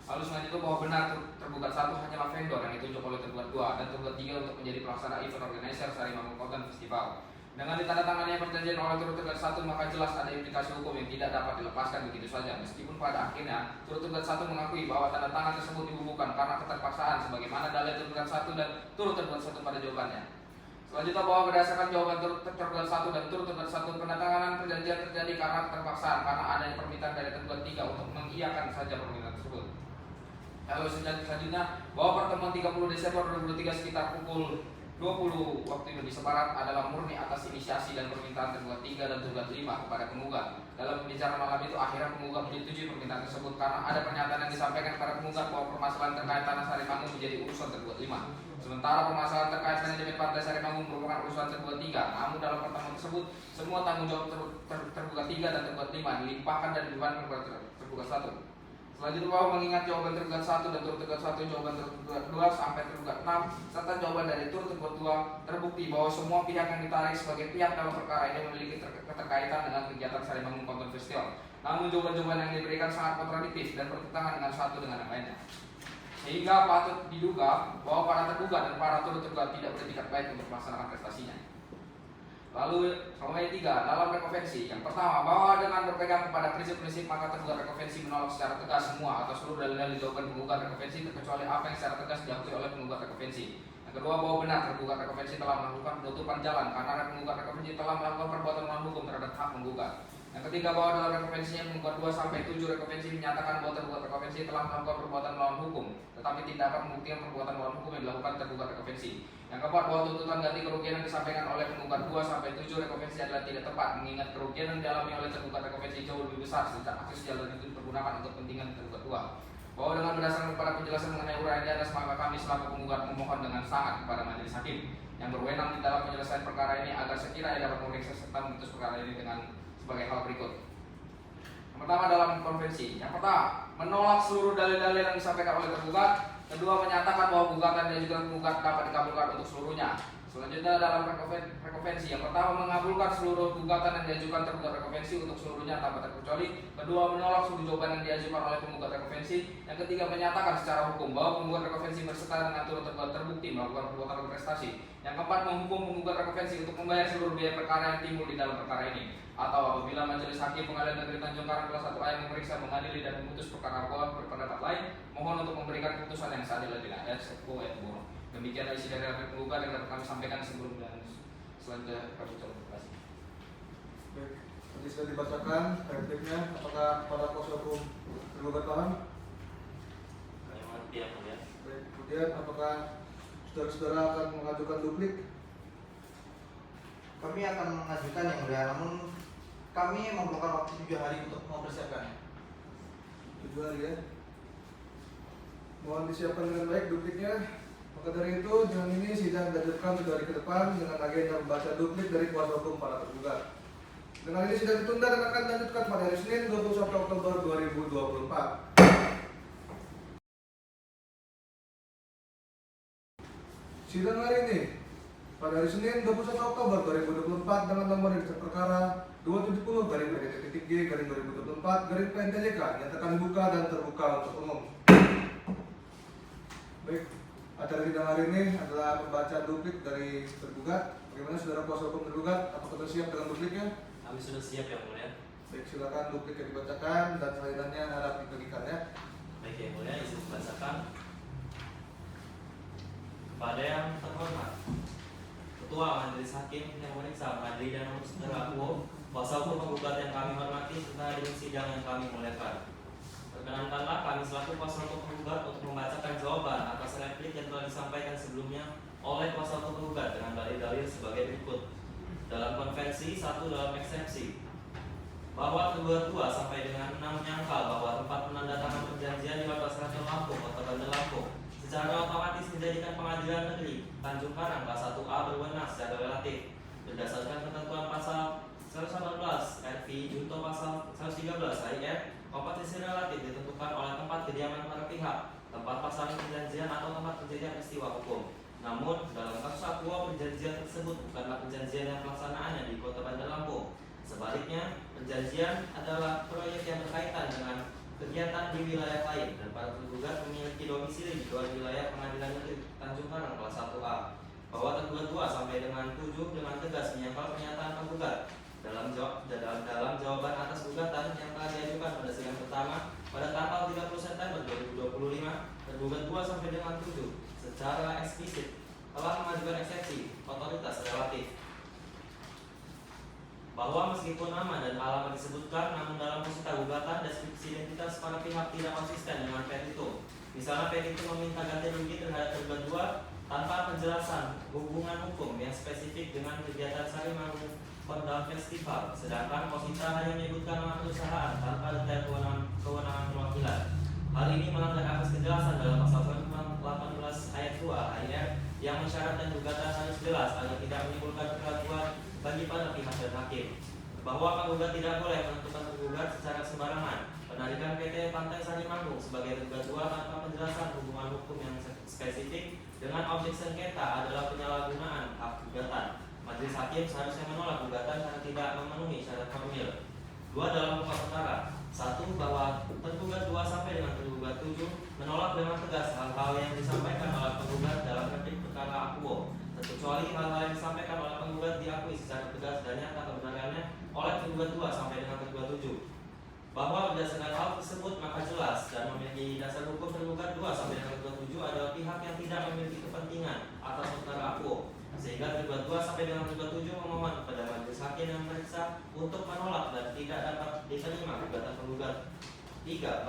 Lalu selain itu bahwa benar tergugat 1 hanyalah vendor yang ditunjuk oleh tergugat 2 dan tergugat 3 untuk menjadi pelaksana event organizer Sarimanggung Countdown Festival. Dengan ditandatangani perjanjian oleh turut tergugat 1 maka jelas ada implikasi hukum yang tidak dapat dilepaskan begitu saja. Meskipun pada akhirnya turut tergugat 1 mengakui bahwa tanda tangan tersebut dibubuhkan karena keterpaksaan sebagaimana dalil tergugat 1 dan turut tergugat 1 pada jawabannya. Selanjutnya bahwa berdasarkan jawaban tergugat 1 dan turut tergugat 1 penandatanganan perjanjian terjadi karena keterpaksaan karena adanya permintaan dari tergugat 3 untuk mengiyakan saja permintaan tersebut. Lalu selanjutnya bahwa pertemuan 30 Desember 2023 sekitar pukul 20 waktu Indonesia Barat adalah murni atas inisiasi dan permintaan tergugat 3 dan tergugat 5 kepada penggugat. Dalam pembicaraan malam itu akhirnya penggugat menyetujui permintaan tersebut karena ada pernyataan yang disampaikan kepada penggugat bahwa permasalahan terkait tanah Sarimanggung menjadi urusan tergugat 5. Sementara permasalahan terkait manajemen Pantai Sarimanggung merupakan urusan tergugat 3. Namun dalam pertemuan tersebut semua tanggung jawab tergugat 3 dan tergugat 5 dilimpahkan dan dibebankan kepada tergugat 1. Selanjutnya bahwa mengingat jawaban tergugat 1 dan turut tergugat 1, jawaban tergugat 2 sampai tergugat 6 serta jawaban dari turut tergugat 2 terbukti bahwa semua pihak yang ditarik sebagai pihak dalam perkara ini memiliki keterkaitan dengan kegiatan Sarimanggung Countdown Festival. Namun jawaban-jawaban yang diberikan sangat kontradiktif dan bertentangan dengan satu dengan yang lainnya. Sehingga patut diduga bahwa para tergugat dan para turut tergugat tidak beretikat baik untuk melaksanakan prestasinya. Lalu nomor 3 dalam rekonvensi. Yang pertama, bahwa dengan berpegang kepada prinsip-prinsip maka tergugat rekonvensi menolak secara tegas semua atau seluruh dalil-dalil jawaban penggugat rekonvensi terkecuali apa yang secara tegas diakui oleh penggugat rekonvensi. Yang kedua, bahwa benar tergugat rekonvensi telah melakukan penutupan jalan karena penggugat rekonvensi telah melakukan perbuatan melawan hukum terhadap hak penggugat. Yang ketiga, bahwa dalam rekonvensinya penggugat 2 sampai 7 rekonvensi menyatakan bahwa tergugat rekonvensi telah melakukan perbuatan melawan hukum, tetapi tidak dapat membuktikan perbuatan melawan hukum yang dilakukan tergugat rekonvensi. Yang keempat, bahwa tuntutan ganti kerugian yang disampaikan oleh penggugat 2 sampai 7 rekonvensi adalah tidak tepat mengingat kerugian yang dialami oleh tergugat rekonvensi jauh lebih besar sejak akses jalan itu dipergunakan untuk kepentingan tergugat 2. Bahwa dengan berdasarkan kepada penjelasan mengenai uraian di atas maka kami selaku penggugat memohon dengan sangat kepada majelis hakim yang berwenang di dalam penyelesaian perkara ini agar sekiranya dapat memeriksa serta memutus perkara ini dengan sebagai hal berikut. Yang pertama dalam konvensi. Yang pertama, menolak seluruh dalil-dalil yang disampaikan oleh tergugat. Kedua, menyatakan bahwa gugatan dan juga penggugat dapat dikabulkan untuk seluruhnya. Selanjutnya dalam rekonvensi. Yang pertama, mengabulkan seluruh gugatan yang diajukan tergugat rekonvensi untuk seluruhnya tanpa terkecuali. Kedua, menolak seluruh jawaban yang diajukan oleh penggugat rekonvensi. Yang ketiga, menyatakan secara hukum bahwa penggugat rekonvensi berserta dengan turut tergugat terbukti melakukan perbuatan berprestasi. Yang keempat, menghukum penggugat rekonvensi untuk membayar seluruh biaya perkara yang timbul di dalam perkara ini. Atau apabila majelis hakim Pengadilan Negeri Tanjung Karang kelas 1A yang memeriksa, mengadili dan memutus perkara berpendapat lain, mohon untuk memberikan keputusan yang seadil-adilnya. Demikianlah isi dari rapor penggugat yang dapat kami sampaikan sebelum dan selanjutnya kami coba berkasi. Baik, tadi sudah dibacakan repliknya. Apakah para kuasa hukum tergugat paham? Kami mengerti yang mulia. Baik, kemudian apakah saudara-saudara akan mengajukan duplik? Kami akan mengajukan yang mulia, namun kami memerlukan waktu 7 hari untuk mempersiapkannya. 7 hari ya. Mohon disiapkan dengan baik dupliknya. Maka dari itu, dengan ini sidang dilanjutkan 7 hari ke depan dengan agenda membaca duplik dari kuasa hukum para tergugat. Dengan ini sidang ditunda dan akan dilanjutkan pada hari Senin 21 Oktober 2024. Sidang hari ini pada hari Senin 21 Oktober 2024 dengan nomor register perkara 270-PDT-G-2024-PNTJK nyatakan buka dan terbuka untuk umum. Baik, acara sidang hari ini adalah pembacaan duplik dari tergugat. Bagaimana saudara kuasa hukum tergugat? Apakah sudah siap dengan dupliknya? Kami sudah siap yang mulia. Baik, silakan duplik yang dibacakan dan salirannya harap dibagikan ya. Baik yang mulia, izin membacakan. Kepada yang terhormat Ketua Majelis Hakim yang memeriksa, mengadili dan memutus terdakwa, kuasa hukum penggugat yang kami hormati serta hadirin sidang yang kami muliakan. Perkenankanlah kami selaku kuasa hukum penggugat untuk membacakan jawaban atas replik yang telah disampaikan sebelumnya oleh kuasa hukum penggugat dengan dalil-dalil sebagai berikut. Dalam konvensi 1 dalam eksepsi bahwa tergugat 2 sampai dengan 6 menyangkal bahwa tempat penandatangan perjanjian di Lapas Raja Lampung, Kota Bandar Lampung secara otomatis menjadikan pengadilan negeri Tanjung Karang kelas 1A berwenang secara relatif berdasarkan ketentuan pasal 118 RV Junto pasal 113 AIR. Kompetisi relatif ditentukan oleh tempat kediaman para pihak, tempat pasaran perjanjian atau tempat kejadian peristiwa hukum. Namun, dalam kasus akuo perjanjian tersebut bukanlah perjanjian yang pelaksanaannya di Kota Bandar Lampung. Sebaliknya, perjanjian adalah proyek yang berkaitan dengan kegiatan di wilayah lain dan para tergugat memiliki domisili di luar wilayah Pengadilan Negeri Tanjung Karang kelas 1A. Bahwa tergugat 2 sampai dengan 7 dengan tegas menyangkal pernyataan tergugat dalam jawaban atas gugatan yang telah diajukan pada sidang pertama pada tanggal 30 September 2025, tergugat 2 sampai dengan 7 secara eksplisit telah mengajukan eksepsi otoritas relatif bahwa meskipun nama dan alamat disebutkan, namun dalam peserta gugatan deskripsi identitas para pihak tidak konsisten dengan petitum. Misalnya petitum meminta ganti rugi terhadap tergugat 2 tanpa penjelasan hubungan hukum yang spesifik dengan kegiatan Sari Manggung Kondang Festival, sedangkan Posita hanya menyebutkan nama perusahaan tanpa detail kewenangan perwakilan. Hal ini melanggar asas kejelasan dalam pasal 118 ayat 2 AIR yang mensyaratkan gugatan harus jelas agar tidak menimbulkan keraguan bagi para pihak dan hakim. Bahwa penggugat tidak boleh menentukan tergugat secara sembarangan. Penarikan PT Pantai Sari Manggung sebagai tergugat 2 tanpa penjelasan hubungan hukum yang spesifik dengan objek sengketa adalah penyalahgunaan hak gugatan. Majelis hakim seharusnya menolak gugatan karena tidak memenuhi syarat formil. 2 dalam pokok perkara. 1. Bahwa tergugat 2 sampai dengan tergugat 7 menolak dengan tegas hal-hal yang disampaikan oleh penggugat dalam replik perkara akuo, terkecuali hal-hal yang disampaikan oleh penggugat diakui secara tegas dan nyata kebenarannya oleh tergugat 2 sampai dengan tergugat 7. Bahwa berdasarkan hal tersebut maka jelas dan memiliki dasar hukum tergugat 2 sampai dengan tergugat 7 adalah pihak yang tidak memiliki kepentingan atas perkara akuo, sehingga tergugat 2 sampai dengan tergugat 7 memohon kepada majelis hakim yang memeriksa untuk menolak dan tidak dapat diterima gugatan penggugat. 3.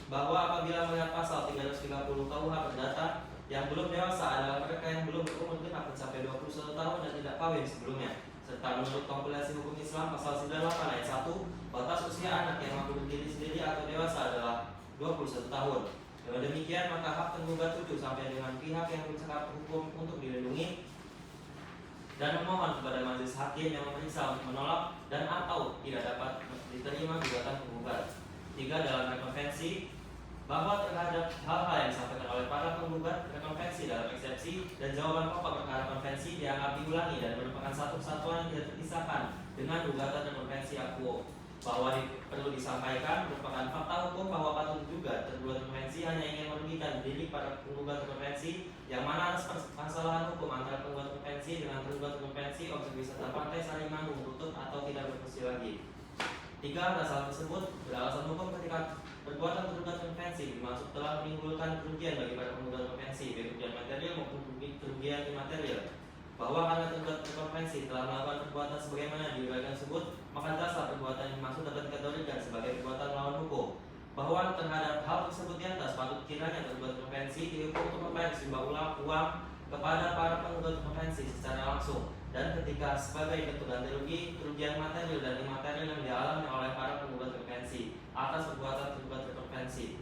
Bahwa apabila melihat pasal 330 KUH Perdata, yang belum dewasa adalah mereka yang belum berumur genap mencapai 21 tahun dan tidak kawin sebelumnya, serta menurut kompilasi hukum Islam pasal 98 ayat 1, batas usia anak yang mampu berdiri sendiri atau dewasa adalah 21 tahun. Dengan demikian maka hak tergugat 7 sampai dengan pihak yang bercakap hukum untuk dilindungi dan memohon kepada majelis hakim yang memeriksa untuk menolak dan atau tidak dapat diterima gugatan penggugat. 3. Dalam rekonvensi bahwa terhadap hal-hal yang disampaikan oleh para penggugat rekonvensi dalam eksepsi dan jawaban pokok perkara konvensi dianggap diulangi dan merupakan satu kesatuan yang tidak terpisahkan dengan gugatan rekonvensi akuo. Bahwa perlu disampaikan merupakan fakta hukum bahwa patut diduga tergugat konvensi hanya ingin merugikan diri para penggugat konvensi yang mana atas permasalahan hukum antara penggugat konvensi dengan tergugat konvensi objek wisata Pantai Sari Manggung tutup atau tidak berfungsi lagi. 3. Dasar tersebut beralasan hukum ketika perbuatan tergugat konvensi dimaksud telah menimbulkan kerugian bagi para penggugat konvensi, baik kerugian material maupun kerugian imaterial. Bahwa karena tergugat konvensi telah melakukan perbuatan sebagaimana diuraikan tersebut, maka dasar perbuatan yang dimaksud dapat dikategorikan sebagai perbuatan melawan hukum. Bahwa terhadap hal tersebut di atas patut kiranya tergugat konvensi dihukum untuk membayar sejumlah uang kepada para penggugat konvensi secara langsung dan ketika sebagai bentuk ganti rugi kerugian material dan imaterial yang dialami oleh para penggugat intervensi atas perbuatan tergugat intervensi,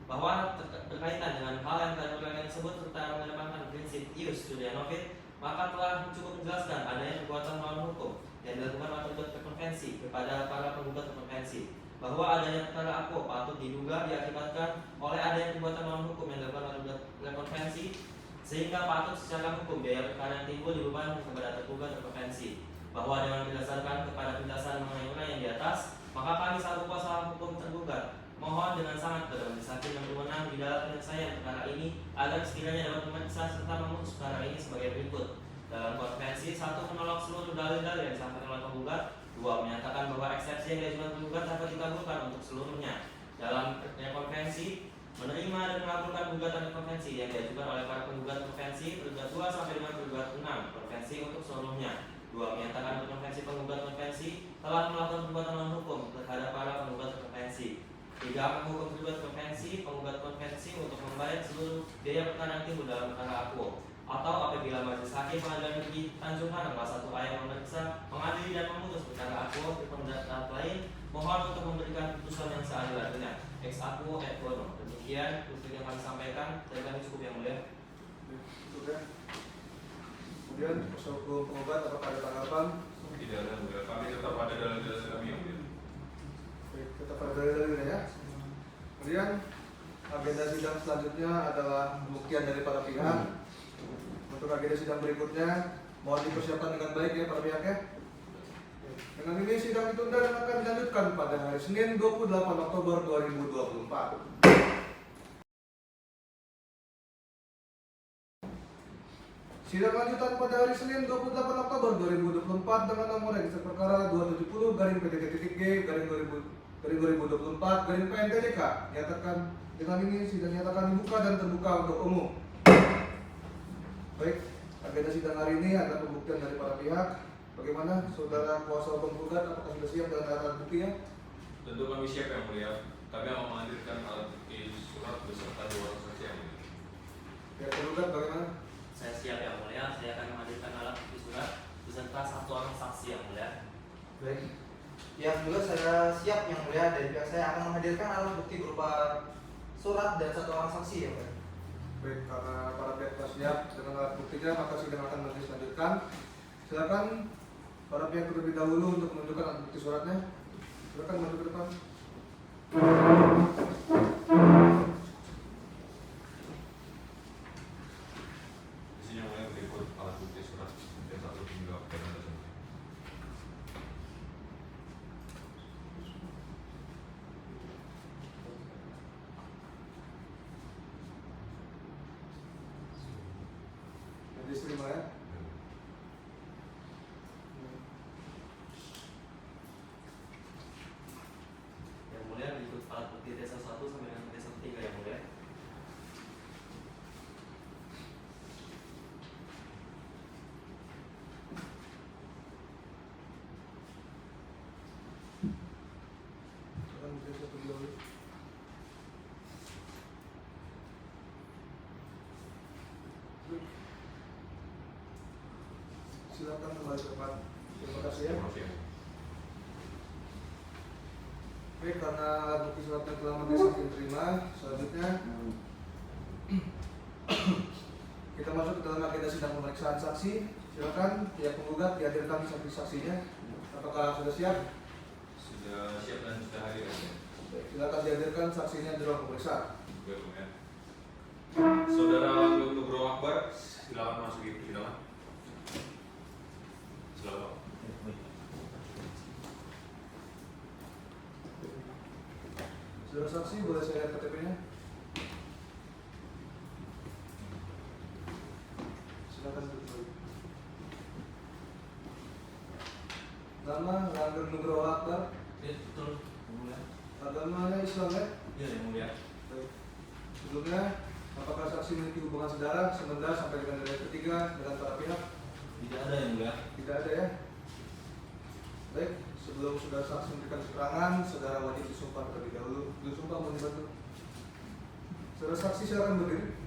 bahwa berkaitan dengan hal yang tadi ulangan tersebut serta mengedepankan prinsip ius studia novit, maka telah cukup menjelaskan adanya perbuatan melawan hukum yang dilakukan oleh penggugat intervensi kepada para penggugat intervensi, bahwa adanya perkara aku patut diduga diakibatkan oleh adanya perbuatan melawan hukum yang dilakukan oleh penggugat intervensi, sehingga patut secara hukum biaya perkara yang timbul dibebankan kepada tergugat intervensi, bahwa dengan berdasarkan kepada penjelasan mengenai uraian yang di atas, maka kami selaku kuasa hukum tergugat mohon dengan sangat kepada majelis hakim yang berwenang di dalam penyelesaian perkara ini agar sekiranya dapat memeriksa serta memutus perkara ini sebagai berikut. Dalam konvensi, 1. Menolak seluruh dalil-dalil yang disampaikan oleh penggugat. 2. Menyatakan bahwa eksepsi yang diajukan penggugat dapat dikabulkan untuk seluruhnya. Dalam konvensi, menerima dan mengabulkan gugatan konvensi yang diajukan oleh para penggugat konvensi tergugat 2 sampai dengan tergugat 6 konvensi untuk seluruhnya. 2. Menyatakan konvensi penggugat konvensi telah melakukan perbuatan melawan hukum terhadap para penggugat konvensi. 3. Menghukum tergugat konvensi penggugat konvensi untuk membayar seluruh biaya perkara yang timbul dalam perkara akuo, atau apabila majelis hakim pengadilan negeri Tanjung Karang kelas 1 A yang memeriksa, mengadili dan memutus perkara akuo di pemerintahan lain, mohon untuk memberikan putusan yang seadil-adilnya. Ex aquo et bono. Demikian yang kami sampaikan, dan kami cukup yang mulia. Kemudian kuasa hukum penggugat apakah ada tanggapan? Tidak ada, mulia. Kami tetap ada dalil-dalil kami yang mulia. Baik, tetap ada dalilnya ya. Kemudian agenda sidang selanjutnya adalah pembuktian dari para pihak. Untuk agenda sidang berikutnya mohon dipersiapkan dengan baik ya para pihak ya. Dengan ini sidang ditunda dan akan dilanjutkan pada hari Senin 28 Oktober 2024. Sidang lanjutan pada hari Senin 28 Oktober 2024 dengan nomor register perkara 270-PDT-G/2024-PNTDK nyatakan dengan ini sidang nyatakan dibuka dan terbuka untuk umum. Baik, agenda sidang hari ini adalah pembuktian dari para pihak. Bagaimana saudara kuasa hukum penggugat, apakah sudah siap dengan alat buktinya? Tentu kami siap yang mulia. Kami akan menghadirkan alat bukti surat beserta 2 orang saksi yang mulia. Pihak tergugat bagaimana? Saya siap yang mulia. Saya akan menghadirkan alat bukti surat beserta 1 orang saksi yang mulia. Baik. Yang juga saya siap yang mulia, dari pihak saya akan menghadirkan alat bukti berupa surat dan 1 orang saksi ya Pak. Baik, karena para pihak telah siap dengan alat buktinya, maka sidang akan dilanjutkan. Silakan para pihak terlebih dahulu untuk menunjukkan alat bukti suratnya. Silakan maju ke depan. Di sini yang mulia berikut alat bukti surat D1 hingga P6. Jadi terima ya. Yang mulia berikut alat bukti D1 sampai dengan D1 yang mulia. Silakan bukti satu dulu. Silakan kembali ke depan. Terima kasih ya. Terima kasih. Baik, karena alat bukti suratnya telah majelis hakim terima, selanjutnya kita masuk ke dalam agenda sidang pemeriksaan saksi. Silakan pihak penggugat dihadirkan saksi-saksinya. Apakah sudah siap? Sudah siap dan sudah hadir. Baik, silakan dihadirkan saksinya di ruang pemeriksaan. Baik, mulia. Saudara Langgeng Nugroho Akbar, silakan masuk ke persidangan. Silakan. Saudara saksi, boleh saya lihat KTP-nya? Silakan duduk. Nama Langgeng Nugroho Akbar, Ya, betul. Yang mulia. agamanya Islam ya? Ya, yang mulia. Baik. Sebelumnya, apakah saksi memiliki hubungan saudara sementara sampai dengan hari ketiga dengan para pihak? Tidak ada yang mulia. Tidak ada ya? Baik, sebelum saudara saksi memberikan keterangan, saudara wajib disumpah terlebih dahulu. Disumpah mohon dibantu. Saudara saksi silakan berdiri.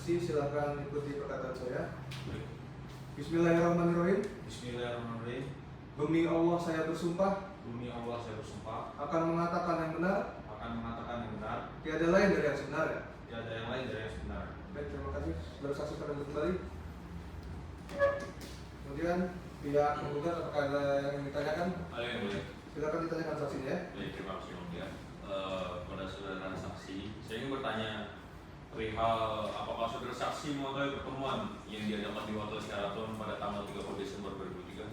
saksi, silakan ikuti perkataan saya. Bismillahirrahmanirrahim. Bismillahirrahmanirrahim. Demi Allah saya bersumpah Demi Allah saya bersumpah akan mengatakan yang benar, akan mengatakan yang benar, tiada lain dari yang sebenarnya. tiada yang lain dari yang sebenar. Baik, terima kasih. Saudara saksi pada kembali. Kemudian pihak penggugat apakah ada yang ingin ditanyakan? Ada yang boleh? Silakan ditanyakan saksinya ya. Baik, terima kasih Om ya. Kepada saudara saksi, saya ingin bertanya perihal apakah saudara saksi mengetahui pertemuan yang diadakan di Hotel Sheraton pada tanggal 30 Desember 2003?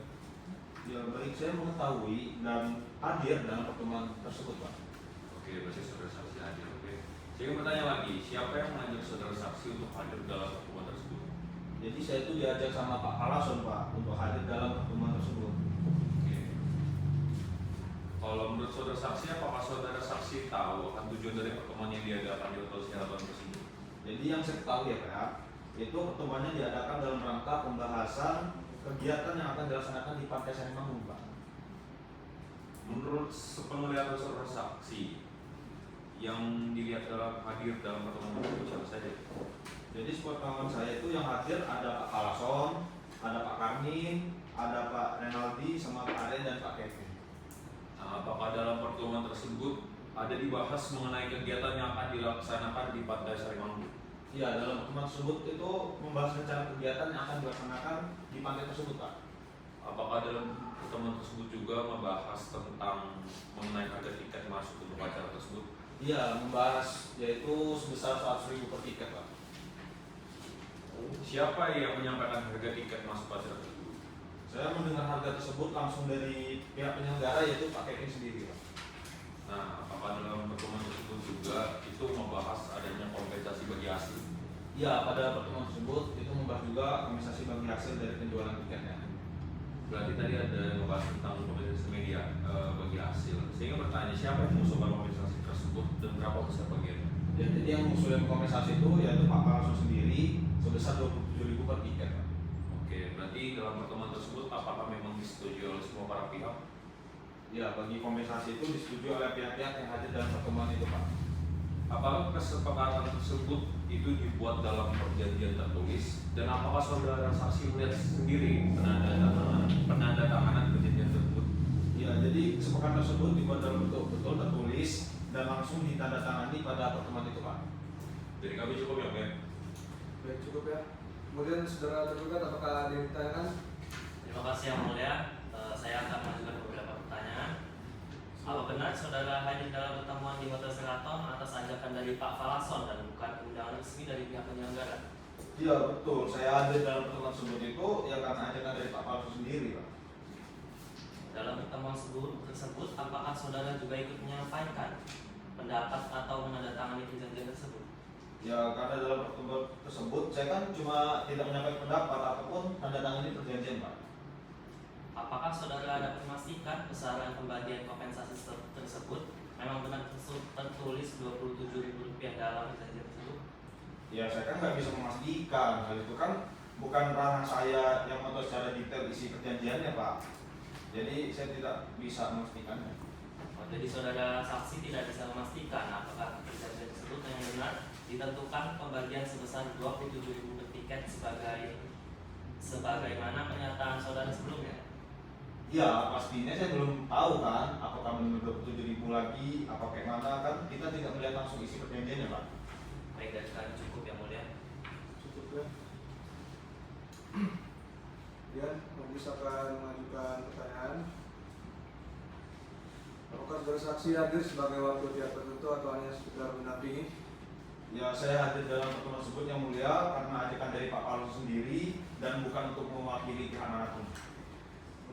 Ya baik, saya mengetahui dan hadir dalam pertemuan tersebut, Pak. Oke, berarti saudara saksi hadir. Oke. Saya ingin bertanya lagi, siapa yang mengajak saudara saksi untuk hadir dalam pertemuan tersebut? Jadi saya itu diajak sama Pak Alason, Pak, untuk hadir dalam pertemuan tersebut. Oke. Kalau menurut saudara saksi, apakah saudara saksi tahu akan tujuan dari pertemuan yang diadakan di Hotel Sheraton tersebut? Jadi yang saya tahu ya Pak, itu pertemuannya diadakan dalam rangka pembahasan kegiatan yang akan dilaksanakan di Pantai Sarimangun, Pak. Menurut sepenglihatan saudara saksi, yang dilihat dalam hadir dalam pertemuan tersebut siapa saja? Jadi sepengetahuan saya itu yang hadir ada Pak Alason, ada Pak Karmin, ada Pak Renaldi, sama Pak Aren dan Pak Kevin. Nah, apakah dalam pertemuan tersebut ada dibahas mengenai kegiatan yang akan dilaksanakan di Pantai Sarimangun? Iya, dalam pertemuan tersebut itu membahas rencana kegiatan yang akan dilaksanakan di pantai tersebut, Pak. Apakah dalam pertemuan tersebut juga membahas tentang mengenai harga tiket masuk untuk acara tersebut? Iya, membahas yaitu sebesar 100.000 per tiket, Pak. Siapa yang menyampaikan harga tiket masuk acara tersebut? Saya mendengar harga tersebut langsung dari pihak penyelenggara yaitu Pak Kevin sendiri, Pak. Nah, apakah dalam pertemuan tersebut juga itu membahas adanya kompensasi bagi hasil? Iya, pada pertemuan tersebut itu membahas juga kompensasi bagi hasil dari penjualan tiketnya. Berarti tadi ada yang membahas tentang kompensasi media bagi hasil. Sehingga bertanya siapa yang mengusulkan kompensasi tersebut dan berapa besar bagiannya? Ya, jadi yang mengusulkan kompensasi itu yaitu Pak Alason sendiri sebesar 27.000 per tiket, Pak. Oke, berarti dalam pertemuan tersebut apakah memang disetujui oleh semua para pihak? Ya, bagi kompensasi itu disetujui oleh pihak-pihak yang hadir dalam pertemuan itu, Pak. Apakah kesepakatan tersebut itu dibuat dalam perjanjian tertulis dan apakah saudara saksi melihat sendiri penandatanganan perjanjian tersebut? Ya, jadi kesepakatan tersebut dibuat dalam bentuk betul tertulis dan langsung ditandatangani pada pertemuan itu, Pak. Jadi kami cukup ya, Ben? Baik, cukup ya. Kemudian saudara tergugat apakah ada yang ditanyakan? Terima kasih yang mulia. Saya akan mengajukan beberapa pertanyaan. Apa benar saudara hadir dalam pertemuan di Hotel Sheraton atas ajakan dari Pak Falason dan bukan undangan resmi dari pihak penyelenggara? Iya, betul. Saya hadir dalam pertemuan tersebut itu ya karena ajakan dari Pak Alason sendiri, Pak. Dalam pertemuan tersebut, apakah saudara juga ikut menyampaikan pendapat atau menandatangani perjanjian tersebut? Ya, karena dalam pertemuan tersebut saya kan cuma tidak menyampaikan pendapat ataupun tanda tangani perjanjian, Pak. Apakah saudara dapat memastikan besaran pembagian kompensasi tersebut memang benar tertulis Rp27.000 dalam perjanjian tersebut? Ya, saya kan nggak bisa memastikan. Hal itu kan bukan ranah saya yang mengetahui secara detail isi perjanjiannya, Pak. Jadi saya tidak bisa memastikannya. Oh, jadi saudara saksi tidak bisa memastikan apakah perjanjian tersebut yang benar ditentukan pembagian sebesar Rp27.000 per tiket sebagaimana pernyataan saudara sebelumnya? Ya, pastinya saya belum tahu kan apakah benar 27.000 lagi, apa kayak mana kan kita tidak melihat langsung isi perjanjiannya, Pak. Baik, dari kami cukup yang mulia. Cukup ya. Ya, Majelis akan mengajukan pertanyaan. Apakah saudara saksi hadir sebagai wakil pihak tertentu atau hanya sekedar mendampingi? Ya, saya hadir dalam pertemuan tersebut yang mulia karena ajakan dari Pak Alason sendiri dan bukan untuk mewakili pihak manapun.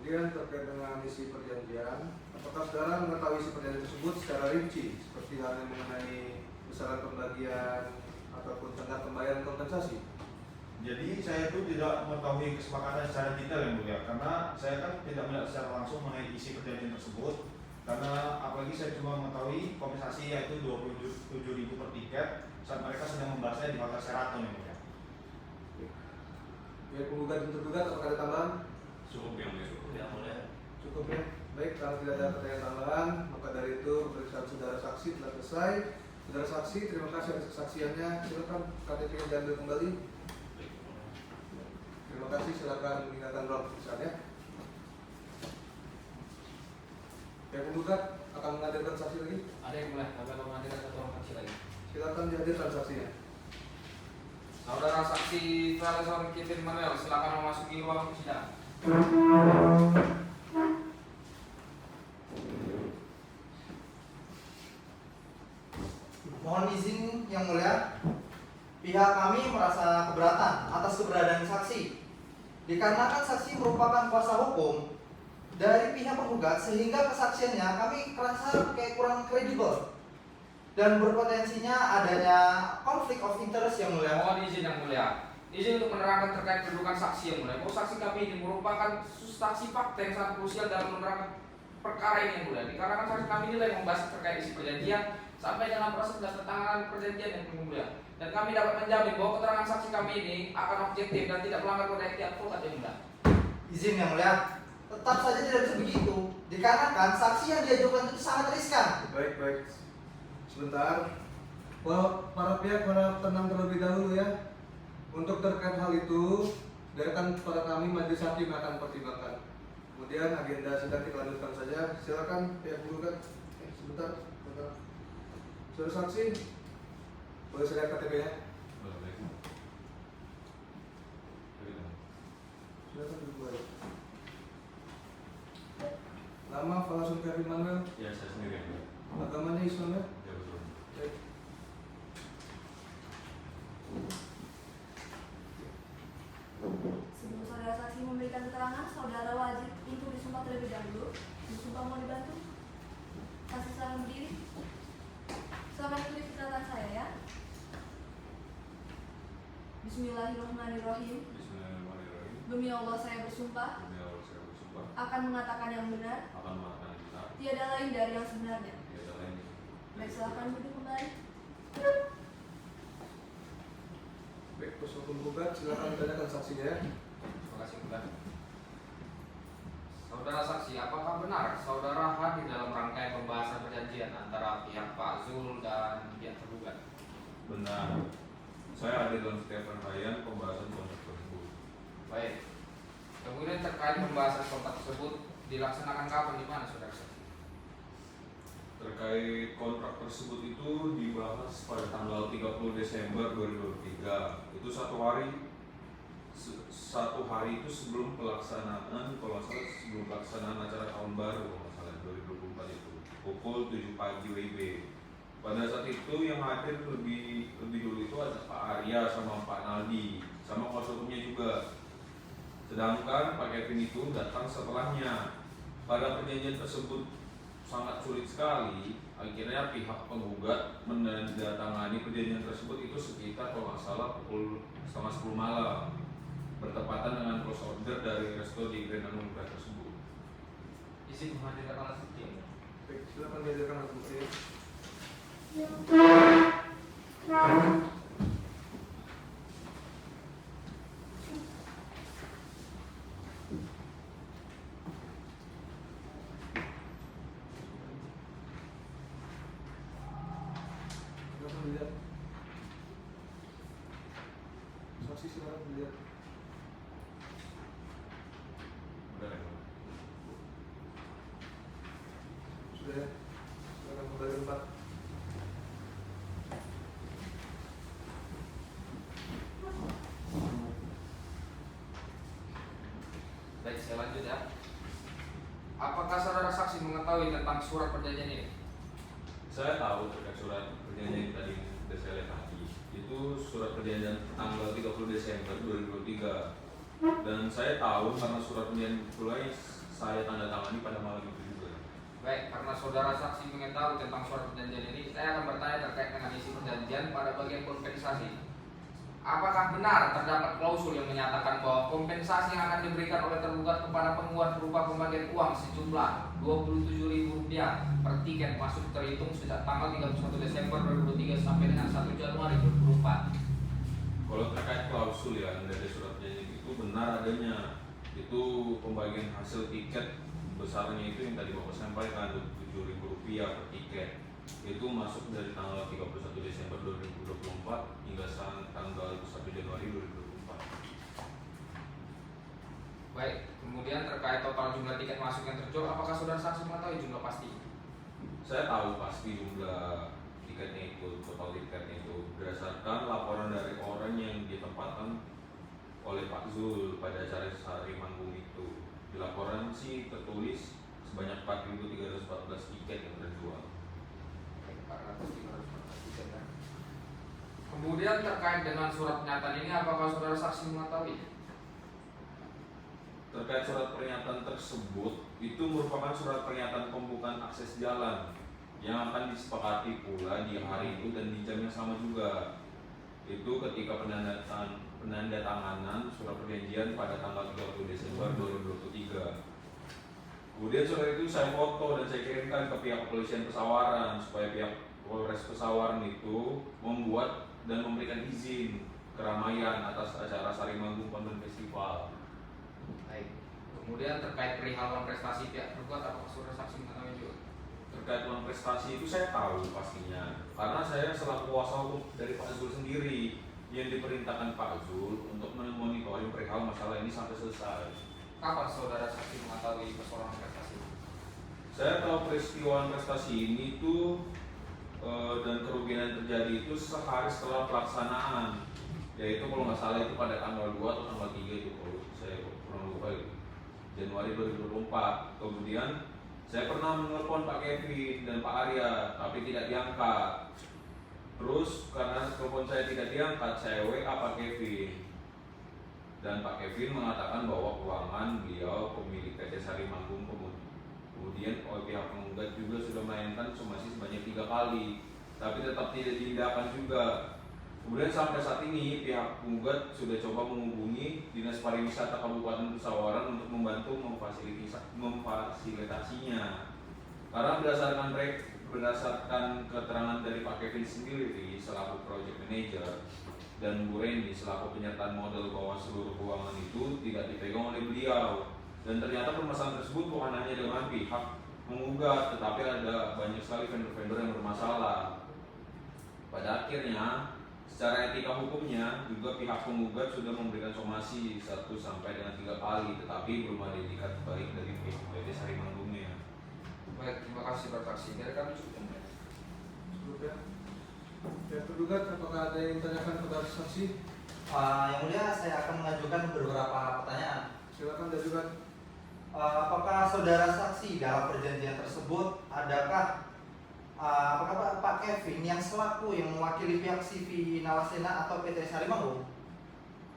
Kemudian terkait dengan isi perjanjian, apakah saudara mengetahui isi perjanjian tersebut secara rinci, seperti halnya mengenai besaran pembagian ataupun tenggat pembayaran kompensasi? Jadi saya itu tidak mengetahui kesepakatan secara detail yang mulia karena saya kan tidak melihat secara langsung mengenai isi perjanjian tersebut. Karena apalagi saya cuma mengetahui kompensasi yaitu 27.000 per tiket saat mereka sedang membahasnya di Hotel Sheraton yang mulia. Ya, penggugat dan tergugat apakah ada tambahan? Cukup yang mulia. Yang mulia. Cukup ya. Baik, kalau tidak ada pertanyaan tambahan, maka dari itu pemeriksaan saudara saksi telah selesai Saudara saksi, terima kasih atas kesaksiannya. Silakan KTP diambil kembali. Terima kasih, silakan meninggalkan ruang pemeriksaan ya. Yang menggugat akan menghadirkan saksi lagi. Ada yang mulai, kami akan menghadirkan satu orang saksi lagi. Silakan dihadirkan saksinya. Saudara saksi Salazar Kevin Manuel, silakan memasuki ruang sidang. Mohon izin yang mulia, pihak kami merasa keberatan atas keberadaan saksi. Dikarenakan saksi merupakan kuasa hukum dari pihak penggugat sehingga kesaksiannya kami merasa kayak kurang kredibel dan berpotensinya adanya konflik of interest yang mulia. Mohon izin yang mulia. Izin untuk menerangkan terkait kedudukan saksi yang mulia. Bahwa saksi kami ini merupakan saksi fakta yang sangat krusial dalam menerangkan perkara ini yang mulia. Dikarenakan saksi kami nilai membahas terkait isi perjanjian sampai dengan proses penandatanganan perjanjian yang mulia. Dan kami dapat menjamin bahwa keterangan saksi kami ini akan objektif dan tidak melanggar kode etik advokat yang mulia. Izin yang mulia, tetap saja tidak bisa begitu. Dikarenakan saksi yang diajukan itu sangat riskan. Baik. Sebentar. Para pihak tenang terlebih dahulu ya. Untuk terkait hal itu, biarkan kepada kami majelis hakim akan pertimbangkan. Kemudian agenda sidang kita lanjutkan saja. Silakan pihak penggugat. Sebentar. Saudara saksi, boleh saya lihat KTP ya? Silakan duduk kembali. Nama Falasun Kevin Manuel. Ya, saya sendiri. Agamanya Islam ya? Ya, betul. Baik. Sebelum saudara saksi memberikan keterangan, saudara wajib untuk disumpah terlebih dahulu. Disumpah mau dibantu? Kasih salam berdiri. Silakan tulis catatan saya ya. Bismillahirrahmanirrahim. Bismillahirrahmanirrahim. Demi Allah saya bersumpah Demi Allah saya bersumpah akan mengatakan yang benar, akan mengatakan yang benar. tiada lain dari yang sebenarnya. Tiada lain. Baik, silakan duduk kembali. Baik, kuasa hukum penggugat, silakan ditanyakan saksinya ya. Terima kasih mulia. Saudara saksi, apakah benar saudara hadir dalam rangkaian pembahasan perjanjian antara pihak Pak Zul dan pihak tergugat? Benar. Saya hadir dalam setiap rangkaian pembahasan kontrak tersebut. Baik. Kemudian terkait pembahasan kontrak tersebut dilaksanakan kapan di mana saudara saksi? Terkait kontrak tersebut itu dibahas pada tanggal 30 Desember 2023. Itu satu hari itu sebelum pelaksanaan, kalau nggak salah sebelum pelaksanaan acara tahun baru, kalau nggak salah 2024 itu pukul 7 pagi WIB. Pada saat itu yang hadir lebih dulu itu ada Pak Arya sama Pak Naldi sama kuasa hukumnya juga. Sedangkan Pak Kevin itu datang setelahnya. Pada perjanjian tersebut sangat sulit sekali. Akhirnya pihak penggugat menandatangani perjanjian tersebut itu sekitar kalau nggak salah pukul 9:30 malam, bertepatan dengan close order dari resto di Grand Anugerah tersebut. Izin menghadirkan alat bukti. Baik, silakan dihadirkan alat bukti. Silakan dilihat. Saksi silakan dilihat. Benar ya? Sudah ya? Silakan kembali ke tempat. Baik, saya lanjut ya. Apakah saudara saksi mengetahui tentang surat perjanjian ini? Saya tahu terkait surat perjanjian yang tadi sudah saya lihat tadi. Itu surat perjanjian tanggal 30 Desember 2023. Dan saya tahu karena surat perjanjian pula yang saya tanda tangani pada malam itu juga. Baik, karena saudara saksi mengetahui tentang surat perjanjian ini, saya akan bertanya terkait dengan isi perjanjian pada bagian kompensasi. Apakah benar terdapat klausul yang menyatakan bahwa kompensasi yang akan diberikan oleh tergugat kepada penggugat berupa pembagian uang sejumlah Rp27.000 per tiket masuk terhitung sejak tanggal 31 Desember 2023 sampai dengan 1 Januari 2024? Kalau terkait klausul ya dari surat perjanjian itu benar adanya. Itu pembagian hasil tiket besarnya itu yang tadi Bapak sampaikan Rp7.000 per tiket. itu masuk dari tanggal 31 Desember 2024 hingga tanggal 1 Januari 2024. Baik, kemudian terkait total jumlah tiket masuk yang terjual, apakah saudara saksi mengetahui jumlah pasti? Saya tahu pasti jumlah tiketnya itu, total tiketnya itu berdasarkan laporan dari orang yang ditempatkan oleh Pak Zul pada acara sehari manggung itu. Di laporan sih tertulis sebanyak 4.314 tiket yang terjual. 400-500 tiket ya. Kemudian terkait dengan surat pernyataan ini, apakah saudara saksi mengetahui? Terkait surat pernyataan tersebut, itu merupakan surat pernyataan pembukaan akses jalan yang akan disepakati pula di hari itu dan di jam yang sama juga. Itu ketika penandatanganan surat perjanjian pada tanggal 30 Desember 2023. Kemudian surat itu saya foto dan saya kirimkan ke pihak kepolisian Pesawaran supaya pihak Polres Pesawaran itu membuat dan memberikan izin keramaian atas acara Sari Manggung Pondok Festival. Baik. Kemudian terkait perihal uang prestasi pihak tergugat, apakah saudara saksi mengetahui juga? Terkait uang prestasi itu saya tahu pastinya, karena saya selaku kuasa hukum dari Pak Zul sendiri yang diperintahkan Pak Zul untuk memonitoring perihal masalah ini sampai selesai. Kapan saudara saksi mengetahui persoalan prestasi? Saya tahu peristiwa prestasi ini itu dan kerugian yang terjadi itu sehari setelah pelaksanaan, yaitu kalau nggak salah itu pada tanggal 2 atau tanggal 3 itu, kalau saya kurang lupa itu, Januari 2024. Kemudian saya pernah menelpon Pak Kevin dan Pak Arya, tapi tidak diangkat. Terus karena telepon saya tidak diangkat, saya WA Pak Kevin. Dan Pak Kevin mengatakan bahwa keuangan beliau pemilik PT Sari Manggung kemudian oleh pihak penggugat juga sudah melayangkan somasi sebanyak 3 kali, tapi tetap tidak diindahkan juga. Kemudian sampai saat ini pihak penggugat sudah coba menghubungi Dinas Pariwisata Kabupaten Pesawaran untuk membantu memfasilitasinya. Karena berdasarkan keterangan dari Pak Kevin sendiri selaku project manager dan Bu Reni selaku penyertaan model bahwa seluruh keuangan itu tidak dipegang oleh beliau. Dan ternyata permasalahan tersebut bukan hanya dengan pihak menggugat, tetapi ada banyak sekali vendor-vendor yang bermasalah. Pada akhirnya, secara etika hukumnya juga pihak penggugat sudah memberikan somasi 1 sampai dengan 3 kali, tetapi belum ada indikat baik dari PT Sari Manggungnya. Baik, terima kasih Pak Saksi. Dari kami cukup. Sebelumnya, pihak tergugat apakah ada yang ditanyakan kepada saksi? Yang mulia, saya akan mengajukan beberapa pertanyaan. Silakan diajukan. Apakah saudara saksi dalam perjanjian tersebut apakah Pak Kevin yang selaku yang mewakili pihak CV Nawasena atau PT Sari Manggung?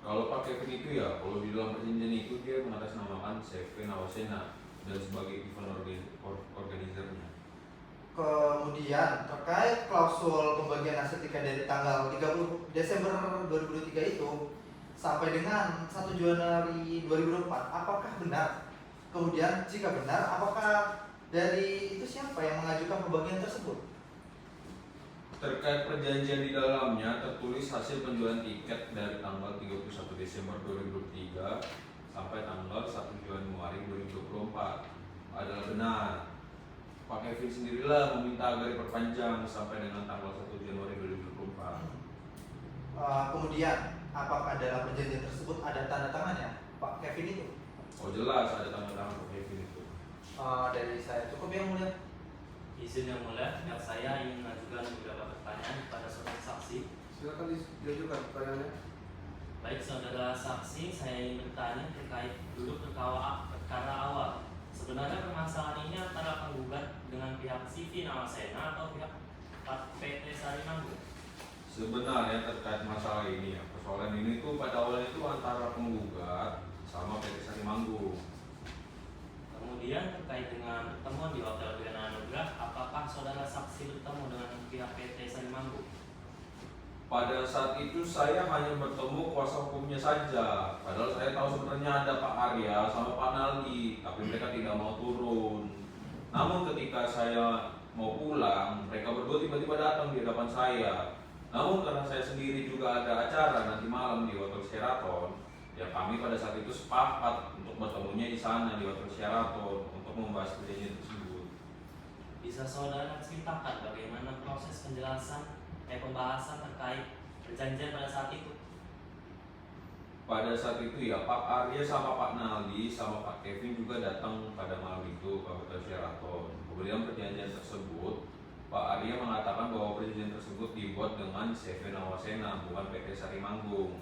Kalau Pak Kevin itu ya, kalau di dalam perjanjian itu dia mengatasnamakan CV Nawasena dan sebagai event organizernya. Kemudian terkait klausul pembagian aset tiket dari tanggal 30 Desember 2023 itu sampai dengan 1 Januari 2024, apakah benar? Kemudian jika benar, apakah dari itu siapa yang mengajukan pembagian tersebut? Terkait perjanjian di dalamnya tertulis hasil penjualan tiket dari tanggal 31 Desember 2023 sampai tanggal 1 Januari 2024 adalah benar. Pak Kevin sendirilah meminta agar diperpanjang sampai dengan tanggal 1 Januari 2024. Kemudian apakah dalam perjanjian tersebut ada tanda tangannya Pak Kevin itu? Oh jelas ada tanda tangan Pak Kevin itu. Dari saya cukup yang mulia. Izin yang mulia, pihak saya ingin mengajukan beberapa pertanyaan kepada saudara saksi. Silakan diajukan pertanyaannya. Baik saudara saksi, saya ingin bertanya terkait duduk perkara awal. Sebenarnya permasalahan ini antara penggugat dengan pihak CV Nawasena atau pihak PT Sari Manggung? Sebenarnya terkait masalah ini ya, persoalan ini tuh pada awalnya itu antara penggugat sama PT Sari Manggung. Kemudian terkait dengan pertemuan di Hotel Grand Anugrah, apakah saudara saksi bertemu dengan pihak PT Sari Manggung? Pada saat itu saya hanya bertemu kuasa hukumnya saja. Padahal saya tahu sebenarnya ada Pak Arya sama Pak Naldi, tapi mereka tidak mau turun. Namun ketika saya mau pulang, mereka berdua tiba-tiba datang di hadapan saya. Namun karena saya sendiri juga ada acara nanti malam di Hotel Sheraton, ya kami pada saat itu sepakat untuk bertemunya di sana di Hotel Sheraton untuk membahas perjanjian tersebut. bisa saudara ceritakan bagaimana proses pembahasan terkait perjanjian pada saat itu? Pada saat itu ya Pak Arya sama Pak Naldi sama Pak Kevin juga datang pada malam itu ke Hotel Sheraton. Kemudian perjanjian tersebut Pak Arya mengatakan bahwa perjanjian tersebut dibuat dengan CV Nawasena bukan PT Sarimanggung.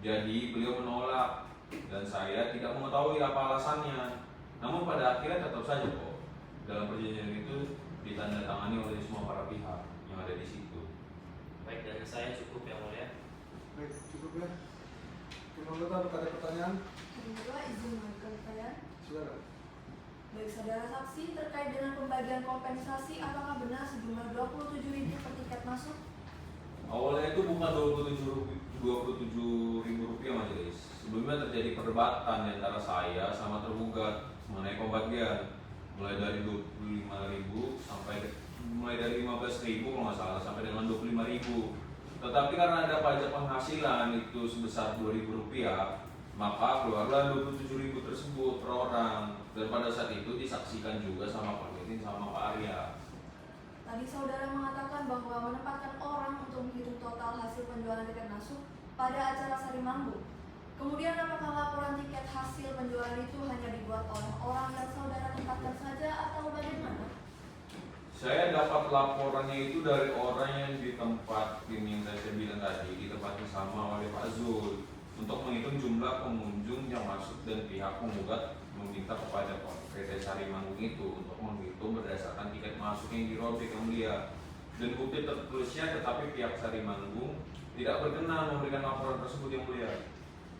Jadi beliau menolak dan saya tidak mengetahui apa alasannya. Namun pada akhirnya tetap saja kok dalam perjanjian itu ditandatangani oleh semua para pihak yang ada di situ. Baik, dari saya cukup yang mulia. Baik, cukup ya. Tim anggota apakah ada pertanyaan? Kedua, izin mengajukan pertanyaan. Silakan. Baik, saudara saksi, terkait dengan pembagian kompensasi, apakah benar sejumlah 27.000 per tiket masuk? Awalnya itu bukan 27.000 rupiah majelis. Sebelumnya terjadi perdebatan di antara saya sama tergugat mengenai pembagian mulai dari 25.000 sampai mulai dari 15.000 kalau nggak salah sampai dengan 25.000. Tetapi karena ada pajak penghasilan itu sebesar 2.000 rupiah, maka keluarlah 27.000 tersebut per orang. Dan pada saat itu disaksikan juga sama Pak Metin sama Pak Arya. Tadi saudara mengatakan bahwa menempatkan orang untuk menghitung total hasil penjualan tiket masuk pada acara Sarimanggung. Kemudian apakah laporan tiket hasil penjualan itu hanya dibuat oleh orang yang saudara tempatkan saja atau bagaimana? Saya dapat laporannya itu dari orang yang di tempat yang saya bilang tadi, ditempatkan sama oleh Pak Zul untuk menghitung jumlah pengunjung yang masuk dan pihak penggugat meminta kepada PT Sarimanggung itu untuk menghitung berdasarkan tiket masuk yang dirobek yang mulia. Dan bukti tertulisnya tetapi pihak Sarimanggung tidak berkenan memberikan laporan tersebut yang mulia.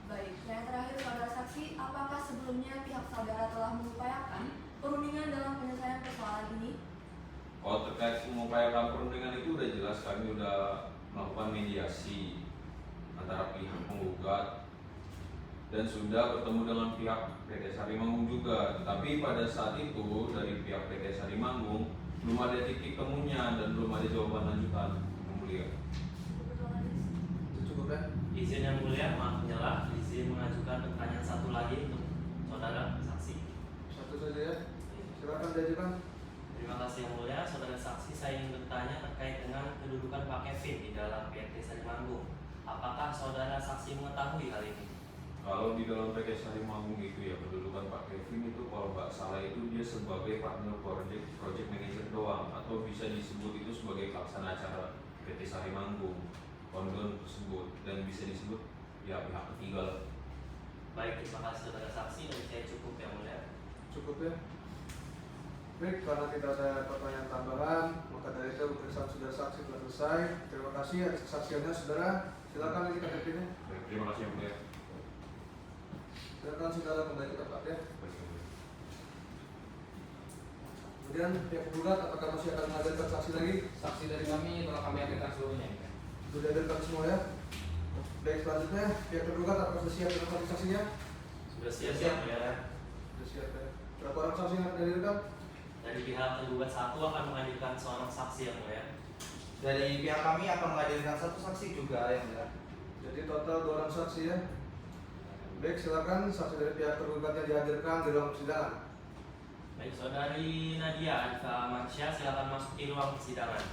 Baik, yang terakhir saudara saksi, apakah sebelumnya pihak saudara telah mengupayakan perundingan dalam penyelesaian persoalan ini? Kalau terkait mengupayakan perundingan itu udah jelas kami udah melakukan mediasi antara pihak penggugat dan sudah bertemu dengan pihak PT Sarimanggung juga. Tetapi pada saat itu dari pihak PT Sarimanggung belum ada titik temunya dan belum ada jawaban lanjutan yang mulia. Itu cukup ya. Izin yang mulia, maaf menyalah, izin mengajukan pertanyaan satu lagi untuk saudara saksi. Satu saja ya. Silakan diajukan. Terima kasih yang mulia, saudara saksi, saya ingin bertanya terkait dengan kedudukan Pak Kevin di dalam PT Sarimanggung. Apakah saudara saksi mengetahui hal ini? Kalau di dalam PT Sarimanggung itu ya kedudukan Pak Kevin itu kalau nggak salah itu dia sebagai partner project manager doang atau bisa disebut itu sebagai pelaksana acara PT Sarimanggung kondon tersebut dan bisa disebut ya pihak ketiga lah. Baik, terima kasih saudara saksi, dan saya cukup yang mulia. Cukup ya. Baik, karena tidak ada pertanyaan tambahan, maka dari itu pemeriksaan saudara saksi telah selesai. Terima kasih atas kesaksiannya saudara. Silakan lagi KTP-nya. Baik, terima kasih yang mulia. Silakan saudara kembali ke tempat ya. Kemudian pihak penggugat apakah masih akan menghadirkan saksi lagi? Saksi dari kami telah kami hadirkan seluruhnya. Sudah hadirkan semua ya. Baik, selanjutnya pihak tergugat apakah sudah siap dengan saksinya? Sudah siap-siap ya. Sudah siap ya. Berapa orang saksi yang akan dihadirkan? Dari pihak tergugat satu akan menghadirkan seorang saksi yang mulia. Dari pihak kami akan menghadirkan satu saksi juga yang mulia. Jadi total 2 orang saksi ya. Baik, silakan saksi dari pihak tergugat yang dihadirkan di ruang persidangan. Baik, saudari Nadia Alfa Mansya, silakan masuk di ruang persidangan.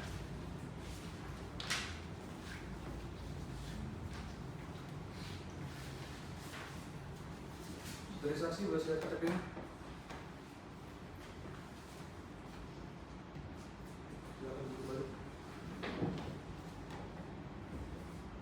Dari saksi sudah siap KTP-nya? Silakan duduk kembali.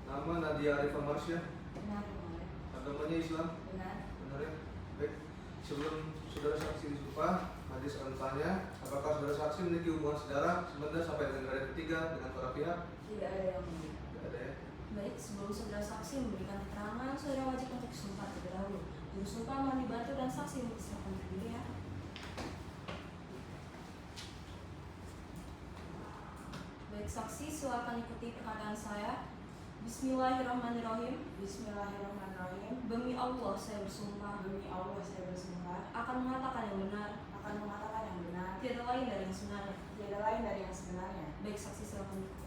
Nama Nadia Arifah Marsya. Benar, Yang Mulia. Agamanya Islam. Benar. Benar ya? Baik. Sebelum saudara saksi disumpah, majelis akan bertanya, apakah saudara saksi memiliki hubungan saudara sebentar sampai dengan negara ketiga dengan para pihak? Tidak ada yang mulia. Tidak ada ya. Baik, sebelum saudara saksi memberikan keterangan, saudara wajib untuk disumpah terlebih dahulu. Juru sumpah mohon dibantu dan saksi untuk silakan berdiri ya. Baik, saksi silakan ikuti perkataan saya. Bismillahirrahmanirrahim. Bismillahirrahmanirrahim. Demi Allah saya bersumpah Demi Allah saya bersumpah akan mengatakan yang benar, akan mengatakan yang benar, tiada lain dari yang sebenarnya. tiada lain dari yang sebenarnya. Baik, saksi silakan ikuti.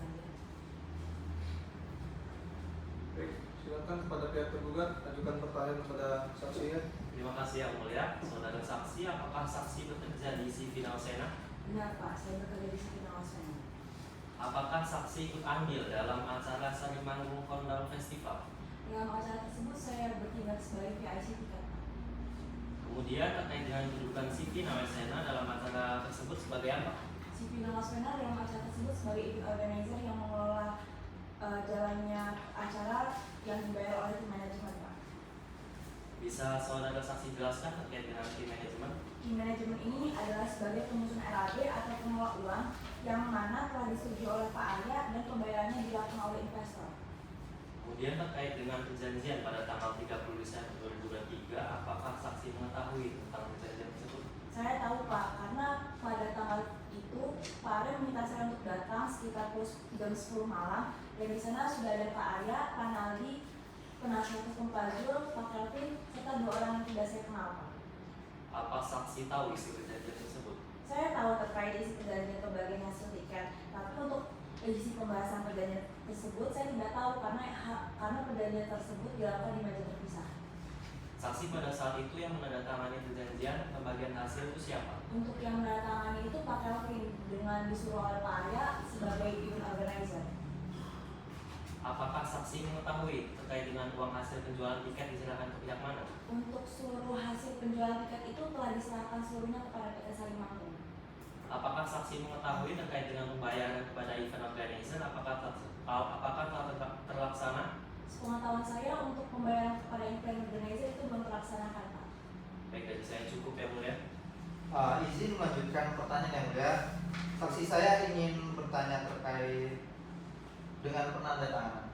Baik, silakan kepada pihak tergugat ajukan pertanyaan kepada saksinya. Terima kasih yang mulia. Saudara saksi, apakah saksi bekerja di CV Nawasena? Benar Pak, saya bekerja di City Nawasena. Apakah saksi ikut andil dalam acara Sari Manggung Kondang Festival? Dalam acara tersebut saya bertindak sebagai PIC tiket Pak. Kemudian terkait dengan kedudukan Siti Nawasena dalam acara tersebut sebagai apa? City Nawasena dalam acara tersebut sebagai event organizer yang mengelola jalannya acara yang dibayar oleh tim manajemen Pak. Bisa saudara saksi jelaskan terkait dengan tim manajemen? Tim manajemen ini adalah sebagai penyusun RAB atau pengelola uang yang mana telah disetujui oleh Pak Arya dan pembayarannya dilakukan oleh investor. Kemudian terkait dengan perjanjian pada tanggal 30 Desember 2023, apakah saksi mengetahui tentang perjanjian tersebut? Saya tahu Pak, karena pada tanggal itu Pak Arya meminta saya untuk datang sekitar jam 10 malam dan di sana sudah ada Pak Arya, Pak Naldi, penasihat hukum Pak Zul, Pak Kelvin, serta 2 orang yang tidak saya kenal Pak. Apa saksi tahu isi perjanjian tersebut? Saya tahu terkait isi perjanjian pembagian hasil tiket, tapi untuk isi pembahasan perjanjian tersebut saya tidak tahu karena perjanjian tersebut dilakukan di meja terpisah. Saksi pada saat itu yang menandatangani perjanjian pembagian hasil itu siapa? Untuk yang menandatangani itu Pak Kelvin dengan disuruh oleh Pak Arya sebagai event organizer. Apakah saksi mengetahui terkait dengan uang hasil penjualan tiket diserahkan ke pihak mana? Untuk seluruh hasil penjualan tiket itu telah diserahkan seluruhnya kepada PT Sari Manggung. Apakah saksi mengetahui terkait dengan pembayaran kepada event organizer? Apakah telah terlaksana? Sepengetahuan saya untuk pembayaran kepada event organizer itu belum terlaksanakan Pak. Baik, dari saya cukup ya mulia. Izin melanjutkan pertanyaan yang mulia. Saksi saya ingin bertanya terkait dengan penandatanganan.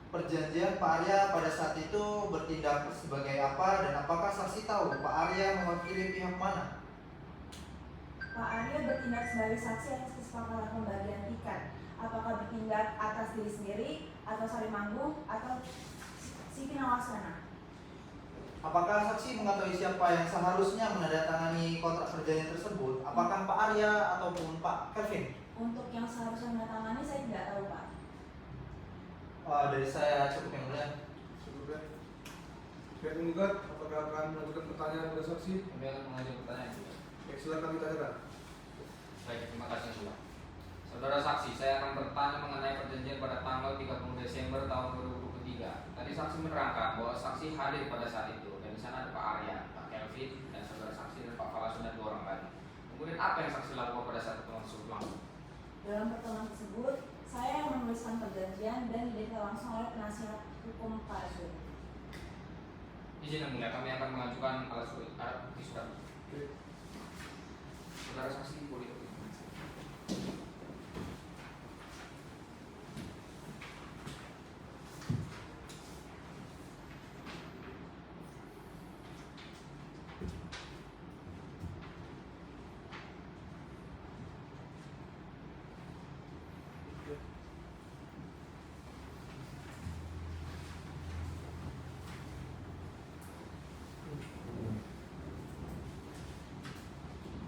Perjanjian Pak Arya pada saat itu bertindak sebagai apa dan apakah saksi tahu Pak Arya mewakili pihak mana? Pak Arya bertindak sebagai saksi atas kesepakatan pembagian tiket. Apakah bertindak atas diri sendiri atau Sari Manggung atau City Nawasena? Apakah saksi mengetahui siapa yang seharusnya menandatangani kontrak perjanjian tersebut? Apakah Pak Arya ataupun Pak Kelvin? Untuk yang seharusnya menandatangani saya tidak tahu Pak. Dari saya cukup yang mulia. Cukup ya. Pihak penggugat, apakah akan mengajukan pertanyaan kepada saksi? Kami akan mengajukan pertanyaan juga. Baik, silakan ditanyakan. Baik, terima kasih juga. Saudara saksi, saya akan bertanya mengenai perjanjian pada tanggal 30 Desember tahun 2023. Tadi saksi menerangkan bahwa saksi hadir pada saat itu dan di sana ada Pak Arya, Pak Kelvin, dan saudara saksi dan Pak Falasun dan 2 orang lagi. Kemudian apa yang saksi lakukan pada saat pertemuan tersebut langsung? Dalam pertemuan tersebut, saya yang menuliskan perjanjian dan didata langsung oleh penasihat hukum Pak Zul. Izin yang mulia, kami akan mengajukan alat bukti surat. Saudara saksi boleh.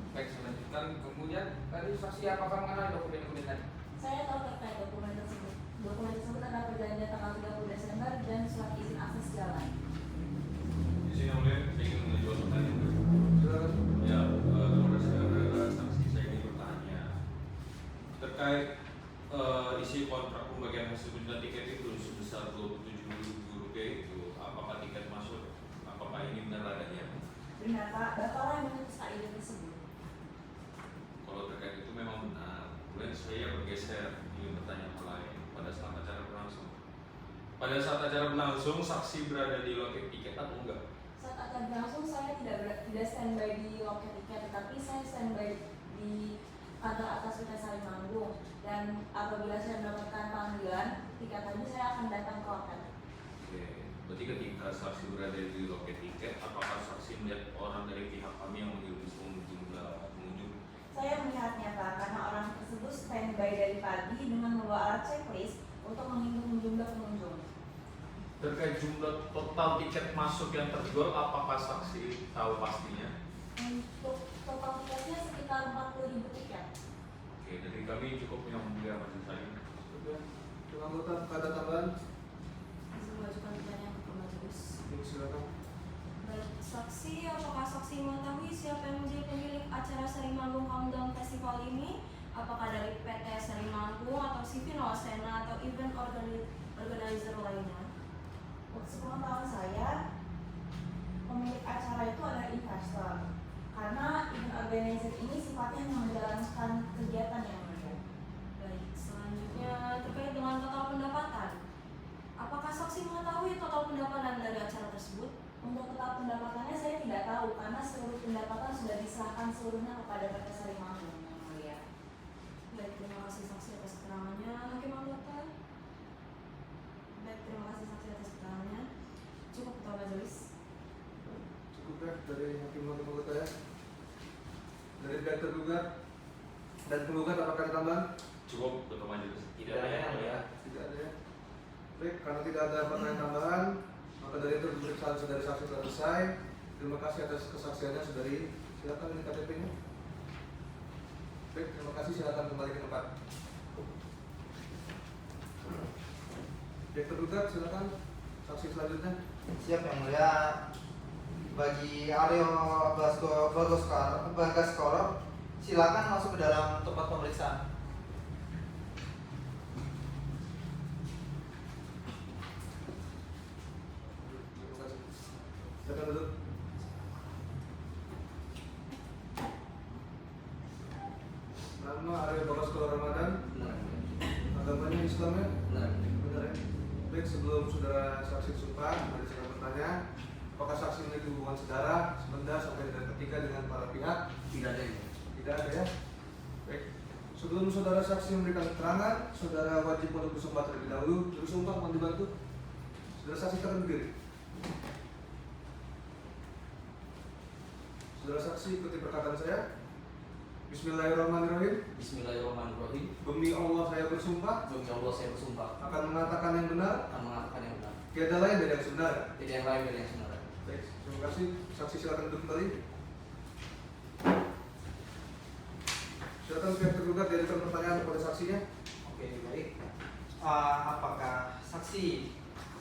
Baik, selanjutnya kemudian tadi saksi apakah mengenai dokumen-dokumen tadi? Saya tahu terkait dokumen tersebut. Dokumen tersebut adalah perjanjian tanggal 30 Desember dan surat izin akses jalan. Di sini yang mulia, saya ingin mengajukan pertanyaan. Silakan. Ya, kepada saudara saksi saya ingin bertanya terkait isi kontrak pembagian hasil penjualan tiket itu sebesar Rp27.000 itu, apakah tiket masuk? Apakah ini benar adanya? Benar Pak, Bapaklah yang memutus KID tersebut. Kalau terkait itu memang benar. Kemudian saya bergeser ingin bertanya hal lain pada saat acara berlangsung. Pada saat acara berlangsung, saksi berada di loket tiket atau enggak? Saat acara berlangsung saya tidak standby di loket tiket, tetapi saya standby di kantor atas PT Sari Manggung. Dan apabila saya mendapatkan panggilan tiket tadi, saya akan datang ke loket. Oke. Berarti ketika saksi berada di loket tiket, apakah saksi melihat orang dari pihak kami yang menghitung jumlah pengunjung? Saya melihatnya Pak, karena orang tersebut standby dari pagi dengan membawa alat checklist untuk menghitung jumlah pengunjung. Terkait jumlah total tiket masuk yang terjual, apakah saksi tahu pastinya? Untuk total tiketnya sekitar 40.000 tiket. Oke, dari kami cukup yang mulia majelis hakim. Sudah. Dengan anggota ada tambahan? Bisa mengajukan pertanyaan ke majelis. Baik, silakan. Baik, saksi apakah saksi mengetahui siapa yang menjadi pemilik acara Sarimanggung Countdown Festival ini? Apakah dari PT Sarimanggung atau CV Nawasena atau event organizer lainnya? Sepengetahuan saya, pemilik acara itu adalah investor. Karena event organizer ini sifatnya hanya menjalankan kegiatan yang mulia. Baik, selanjutnya terkait dengan total pendapatan. Apakah saksi mengetahui total pendapatan dari acara tersebut? Untuk total pendapatannya saya tidak tahu karena seluruh pendapatan sudah diserahkan seluruhnya kepada PT Sarimanggung yang mulia. Baik, terima kasih saksi atas keterangannya. Hakim anggota. Baik, terima kasih saksi atas keterangannya. Cukup ketua majelis. Cukup ya dari hakim anggota ya. Dari pihak tergugat dan penggugat apakah ada tambahan? Cukup ketua majelis. Tidak ada yang mulia. Tidak ada ya. Baik, karena tidak ada pertanyaan tambahan, maka dari itu pemeriksaan saudari saksi telah selesai. Terima kasih atas kesaksiannya saudari. Silakan ini KTP-nya. Baik, terima kasih. Silakan kembali ke tempat. Pihak tergugat silakan saksi selanjutnya. Siap yang mulia. Bagi Aryo Bagaskoro, silakan masuk ke dalam tempat pemeriksaan. Terima kasih. Silakan duduk. Nama Aryo Bagaskoro Ramadan. Agamanya Islam ya? Benar ya? Baik, sebelum saudara saksi sumpah, ada saya bertanya, apakah saksi memiliki hubungan saudara, sebenda sampai dan ketiga dengan para pihak? Tidak ada yang Tidak ada ya? Baik. Sebelum saudara saksi memberikan keterangan, saudara wajib untuk bersumpah terlebih dahulu. Bersumpah mohon dibantu. Saudara saksi akan berdiri. Saudara saksi ikuti perkataan saya. Bismillahirrahmanirrahim. Bismillahirrahmanirrahim. Demi Allah saya bersumpah Demi Allah saya bersumpah akan mengatakan yang benar, akan mengatakan yang benar, tiada lain dari yang sebenarnya. tidak yang lain dari yang sebenarnya. Baik, terima kasih. Saksi silakan duduk kembali. Silakan pihak tergugat diajukan pertanyaan kepada saksinya. Oke, baik. Apakah saksi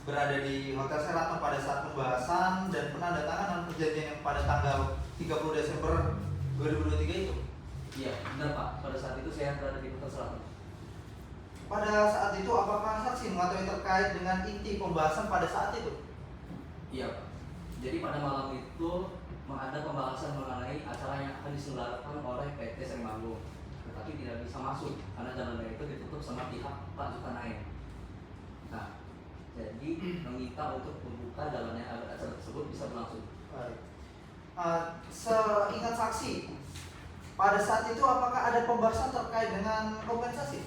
berada di Hotel Sheraton pada saat pembahasan dan penandatanganan perjanjian yang pada tanggal 30 Desember 2023 itu? Iya, benar Pak. Pada saat itu saya berada di Hotel Sheraton. Pada saat itu apakah saksi mengetahui terkait dengan inti pembahasan pada saat itu? Iya Pak. Jadi pada malam itu ada pembahasan mengenai acara yang akan diselenggarakan oleh PT Sarimanggung, tetapi tidak bisa masuk karena jalannya itu ditutup sama pihak Pak Zulkarnain. Nah, jadi meminta untuk membuka jalannya agar acara tersebut bisa berlangsung. Baik. Seingat saksi, pada saat itu apakah ada pembahasan terkait dengan kompensasi?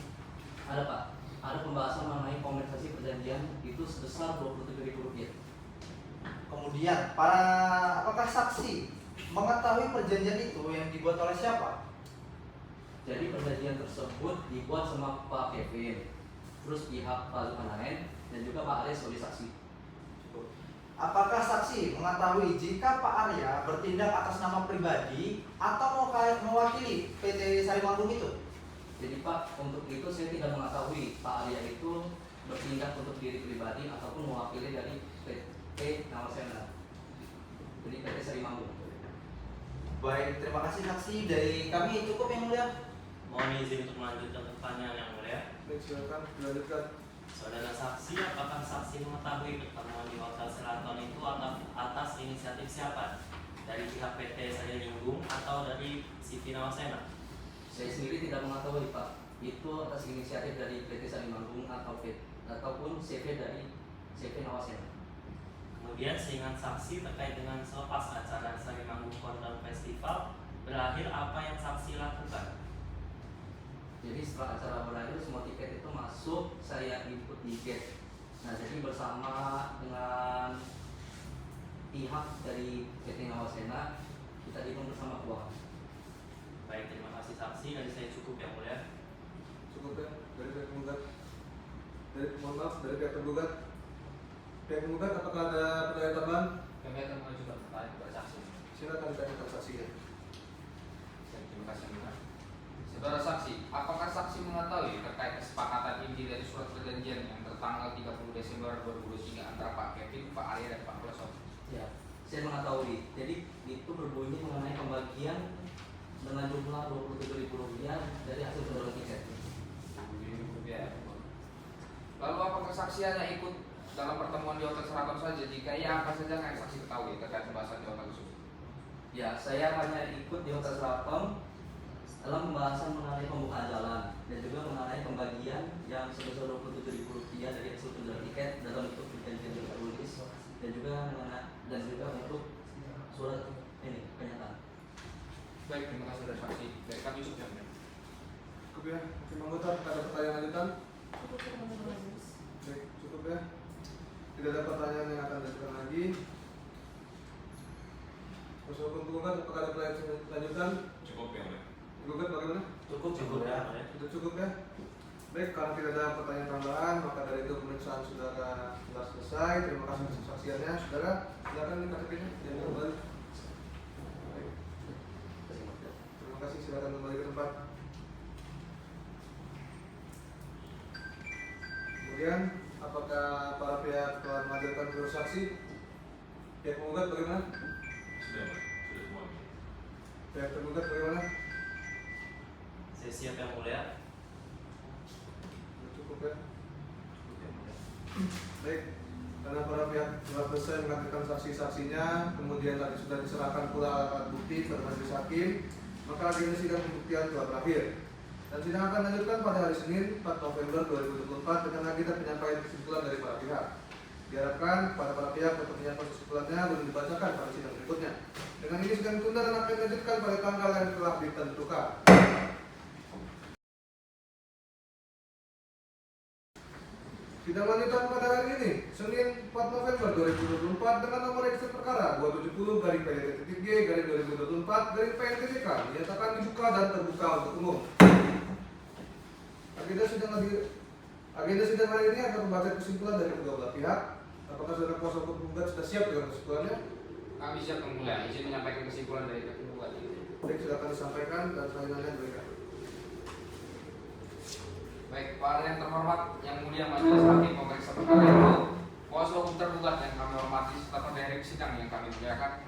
Ada Pak. Ada pembahasan mengenai kompensasi perjanjian itu sebesar Rp27.000. Kemudian, apakah saksi mengetahui perjanjian itu yang dibuat oleh siapa? Jadi perjanjian tersebut dibuat sama Pak Kevin, terus pihak Pak Zulkarnain dan juga Pak Arya sebagai saksi. Apakah saksi mengetahui jika Pak Arya bertindak atas nama pribadi atau mewakili PT Sarimanggung itu? Jadi Pak, untuk itu saya tidak mengetahui Pak Arya itu bertindak untuk diri pribadi ataupun mewakili dari PT Nawasena. Jadi PT Sarimanggung. Baik, terima kasih saksi. Dari kami cukup yang mulia. Mohon izin untuk melanjutkan pertanyaan yang mulia. Baik, silakan dilanjutkan. Saudara saksi, apakah saksi mengetahui pertemuan di Hotel Sheraton itu atas inisiatif siapa? Dari pihak PT Sarimanggung atau dari CV Nawasena? Saya sendiri tidak mengetahui Pak. Itu atas inisiatif dari PT Sarimanggung ataupun CV dari CV Nawasena. Kemudian seingat saksi terkait dengan selepas acara Sarimanggung Countdown Festival berakhir, apa yang saksi lakukan? Jadi setelah acara berakhir semua tiket itu masuk, saya input di gate. Nah, jadi bersama dengan pihak dari PT Nawasena kita hitung bersama keuangan. Baik, terima kasih saksi. Dari saya cukup yang mulia. Cukup ya dari pihak penggugat. Mohon maaf dari pihak tergugat. Pihak penggugat apakah ada pertanyaan tambahan? Kami akan mengajukan pertanyaan kepada saksi. Silakan ditanyakan saksinya. Terima kasih. Saudara saksi, apakah saksi mengetahui terkait kesepakatan inti dari surat perjanjian yang tertanggal 30 Desember 2023 antara Pak Kevin, Pak Arya, dan Pak Kloso? Ya, saya mengetahui. Jadi itu berbunyi mengenai pembagian dengan jumlah Rp27.000 dari hasil penjualan tiket. Rp20.000. Lalu apa kesaksiannya ikut dalam pertemuan di Hotel Sheraton saja? Jika iya, apa saja yang saksi ketahui terkait pembahasan di hotel tersebut? Ya, saya hanya ikut di Hotel Sheraton dalam pembahasan mengenai pembukaan jalan dan juga mengenai pembagian yang sebesar Rp27.000 dari hasil penjualan tiket dalam bentuk perjanjian tertulis dan juga untuk surat ini pernyataan. Baik, terima kasih dari saksi. Dari kami Yusuf yang Cukup ya, mungkin anggota ada pertanyaan lanjutan? Cukup ya, Majelis. Baik, cukup ya. Tidak ada pertanyaan yang akan diajukan lagi. Kuasa hukum penggugat, apakah ada pertanyaan lanjutan? Cukup yang mulia. Gugat bagaimana? Cukup ya. Sudah cukup ya. Baik, karena tidak ada pertanyaan tambahan, maka dari itu pemeriksaan saudara telah selesai. Terima kasih atas kesaksiannya, saudara. Silakan nih KTP-nya, jangan kembali. Baik. Terima kasih, silakan kembali ke tempat. Kemudian, apakah para pihak telah menghadirkan seluruh saksi? Pihak penggugat bagaimana? Sudah semua. Pihak tergugat bagaimana? Saya siap yang mulia. Sudah cukup ya. Baik, karena para pihak telah selesai menghadirkan saksi-saksinya, kemudian tadi sudah diserahkan pula alat bukti kepada majelis hakim, maka agenda sidang pembuktian telah berakhir. Dan sidang akan dilanjutkan pada hari Senin 4 November 2024 dengan agenda penyampaian kesimpulan dari para pihak. Diharapkan pada para pihak untuk menyampaikan kesimpulannya belum dibacakan pada sidang berikutnya. Dengan ini sidang ditunda dan akan dilanjutkan pada tanggal yang telah ditentukan. Sidang lanjutan pada hari ini, Senin 4 November 2024 dengan nomor register perkara 270-PDT-G-2024-PNTTK dinyatakan dibuka dan terbuka untuk umum. Agenda sidang hari ini akan membaca kesimpulan dari kedua belah pihak. Apakah saudara kuasa hukum penggugat sudah siap dengan kesimpulannya? kami siap yang mulia. Izin menyampaikan kesimpulan dari penggugat. Baik, silakan disampaikan dan selanjutnya diberikan. Baik, para yang terhormat, yang mulia majelis hakim pemeriksa perkara itu, kuasa hukum tergugat yang kami hormati serta pendahari sidang yang kami muliakan,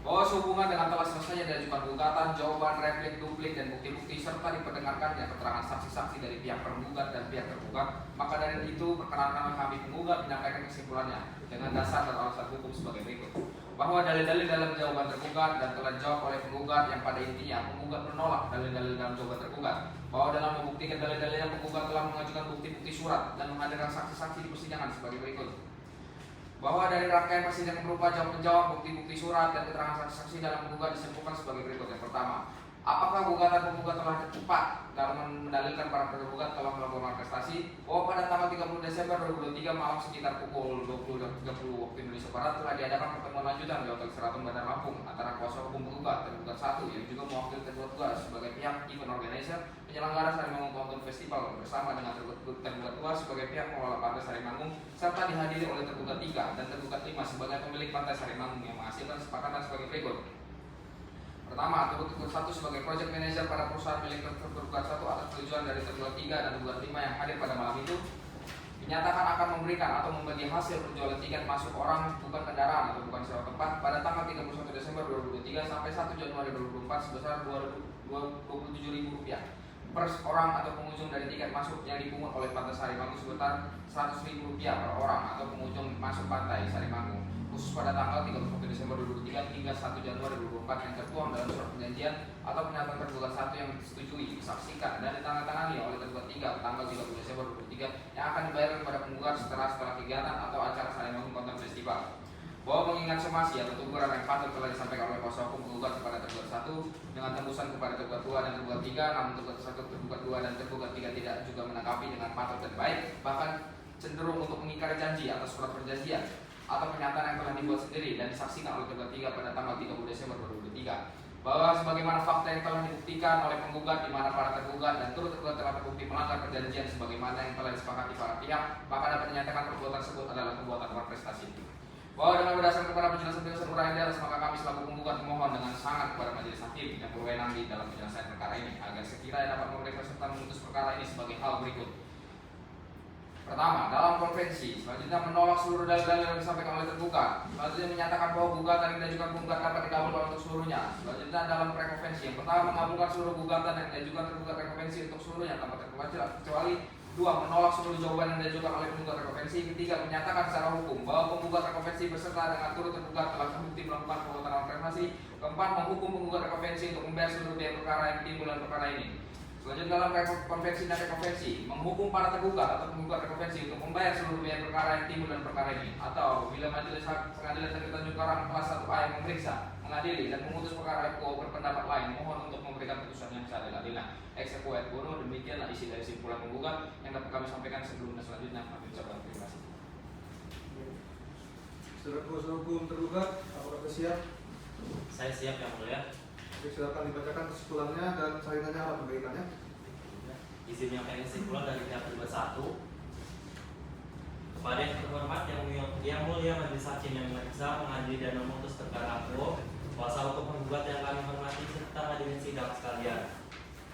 bahwa sehubungan dengan telah selesainya diajukan gugatan, jawaban, replik, duplik, dan bukti-bukti serta diperdengarkannya keterangan saksi-saksi dari pihak penggugat dan pihak tergugat, maka dari itu perkenankan kami penggugat menyampaikan kesimpulannya dengan dasar dan alasan hukum sebagai berikut. Bahwa dalil-dalil dalam jawaban tergugat dan telah dijawab oleh penggugat yang pada intinya penggugat menolak dalil-dalil dalam jawaban tergugat, bahwa dalam membuktikan dalil-dalil yang penggugat telah mengajukan bukti-bukti surat dan menghadirkan saksi-saksi di persidangan sebagai berikut. Bahwa dari rangkaian persidangan berupa jawab-menjawab, bukti-bukti surat dan keterangan saksi-saksi dalam penggugat disimpulkan sebagai berikut. Yang pertama, apakah gugatan penggugat telah tepat dalam mendalilkan para tergugat telah melakukan prestasi bahwa pada tanggal 30 Desember 2023 malam sekitar pukul 20.30 waktu Indonesia Barat telah diadakan pertemuan lanjutan di Hotel Sheraton Bandar Lampung antara kuasa hukum penggugat dan penggugat satu yang juga mewakili tergugat sebagai pihak event organizer penyelenggara Sarimangun Countdown Festival bersama dengan tergugat 2 sebagai pihak pengelola Pantai Sarimangun serta dihadiri oleh tergugat 3 dan tergugat 5 sebagai pemilik Pantai Sarimangun yang menghasilkan kesepakatan sebagai berikut. Pertama, tergugat 1 sebagai project manager pada perusahaan milik tergugat 1 atas tujuan dari tergugat 3 dan tergugat 5 yang hadir pada malam itu dinyatakan akan memberikan atau membagi hasil penjualan tiket masuk orang bukan kendaraan atau bukan sewa tempat pada tanggal 31 Desember 2023 sampai 1 Januari 2024 sebesar Rp27.000 per orang atau pengunjung dari tiket masuk yang dipungut oleh Pantai Sarimangun sebesar Rp100.000 per orang atau pengunjung masuk Pantai Sarimangun khusus pada tanggal 31 Desember 2023 hingga 1 Januari 2024 yang tertuang dalam surat perjanjian atau pernyataan tergugat 1 yang disetujui, disaksikan dan ditandatangani oleh tergugat 3 tanggal 30 Desember 2023 yang akan dibayarkan kepada penggugat setelah kegiatan atau acara Sarimangun Countdown Festival. Bahwa mengingat somasi atau teguran yang patut telah disampaikan oleh kuasa hukum penggugat kepada tergugat 1 dengan tembusan kepada tergugat 2 dan tergugat 3, namun tergugat 1, tergugat 2 dan tergugat 3 tidak juga menanggapi dengan patut dan baik, bahkan cenderung untuk mengingkari janji atas surat perjanjian atau pernyataan yang telah dibuat sendiri dan disaksikan oleh tergugat 3 pada tanggal 30 Desember 2023. Bahwa sebagaimana fakta yang telah dibuktikan oleh penggugat di mana para tergugat dan turut tergugat telah terbukti melanggar perjanjian sebagaimana yang telah disepakati para pihak, maka dapat dinyatakan perbuatan tersebut adalah perbuatan berprestasi. Bahwa dengan berdasarkan kepada penjelasan uraian di atas, maka kami selaku penggugat memohon dengan sangat kepada majelis hakim yang berwenang di dalam penyelesaian perkara ini agar sekiranya dapat memberikan serta memutus perkara ini sebagai hal berikut. Pertama, dalam konvensi, selanjutnya menolak seluruh dalil-dalil yang disampaikan oleh tergugat. Selanjutnya menyatakan bahwa gugatan yang diajukan penggugat dapat dikabulkan untuk seluruhnya. Selanjutnya dalam prekonvensi, yang pertama mengabulkan seluruh gugatan yang diajukan tergugat rekonvensi untuk seluruhnya tanpa terkecuali, kecuali dua, menolak seluruh jawaban yang diajukan oleh penggugat rekonvensi. Ketiga, menyatakan secara hukum bahwa penggugat rekonvensi beserta dengan turut tergugat telah terbukti melakukan perbuatan rekonvensi. Keempat, menghukum penggugat rekonvensi untuk membayar seluruh biaya perkara yang timbul dalam perkara ini. Selanjutnya dalam konvensi dan rekonvensi, menghukum para tergugat atau penggugat rekonvensi untuk membayar seluruh biaya perkara yang timbul dalam perkara ini, atau bila majelis pengadilan negeri Tanjung Karang kelas 1A yang memeriksa, mengadili dan memutus perkara FO berpendapat lain, mohon untuk memberikan putusan yang seadil-adilnya. Ex aequo et bono, demikianlah isi dari simpulan penggugat yang dapat kami sampaikan sebelum dan selanjutnya. Kami ucapkan terima kasih. Saudara kuasa hukum tergugat, apakah siap? Saya siap yang mulia. Oke, silakan dibacakan kesimpulannya dan salinannya apa perbaikannya. Izin menyampaikan kesimpulan dari pihak tergugat 1. Kepada yang terhormat yang mulia majelis hakim yang memeriksa, mengadili dan memutus perkara aku, kuasa hukum penggugat yang kami hormati serta hadirin sidang sekalian,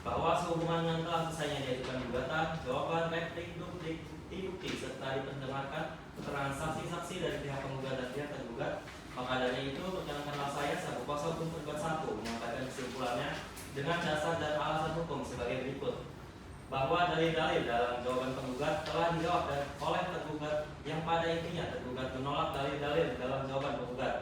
bahwa sehubungan dengan telah selesainya diajukan gugatan, jawaban, replik, duplik, bukti-bukti serta diperdengarkan keterangan saksi-saksi dari pihak penggugat dan pihak tergugat, maka dari itu perkenankanlah saya selaku kuasa hukum tergugat 1 menyampaikan kesimpulannya dengan dasar dan alasan hukum sebagai berikut. Bahwa dalil-dalil dalam jawaban penggugat telah dijawab oleh tergugat yang pada intinya tergugat menolak dalil-dalil dalam jawaban penggugat.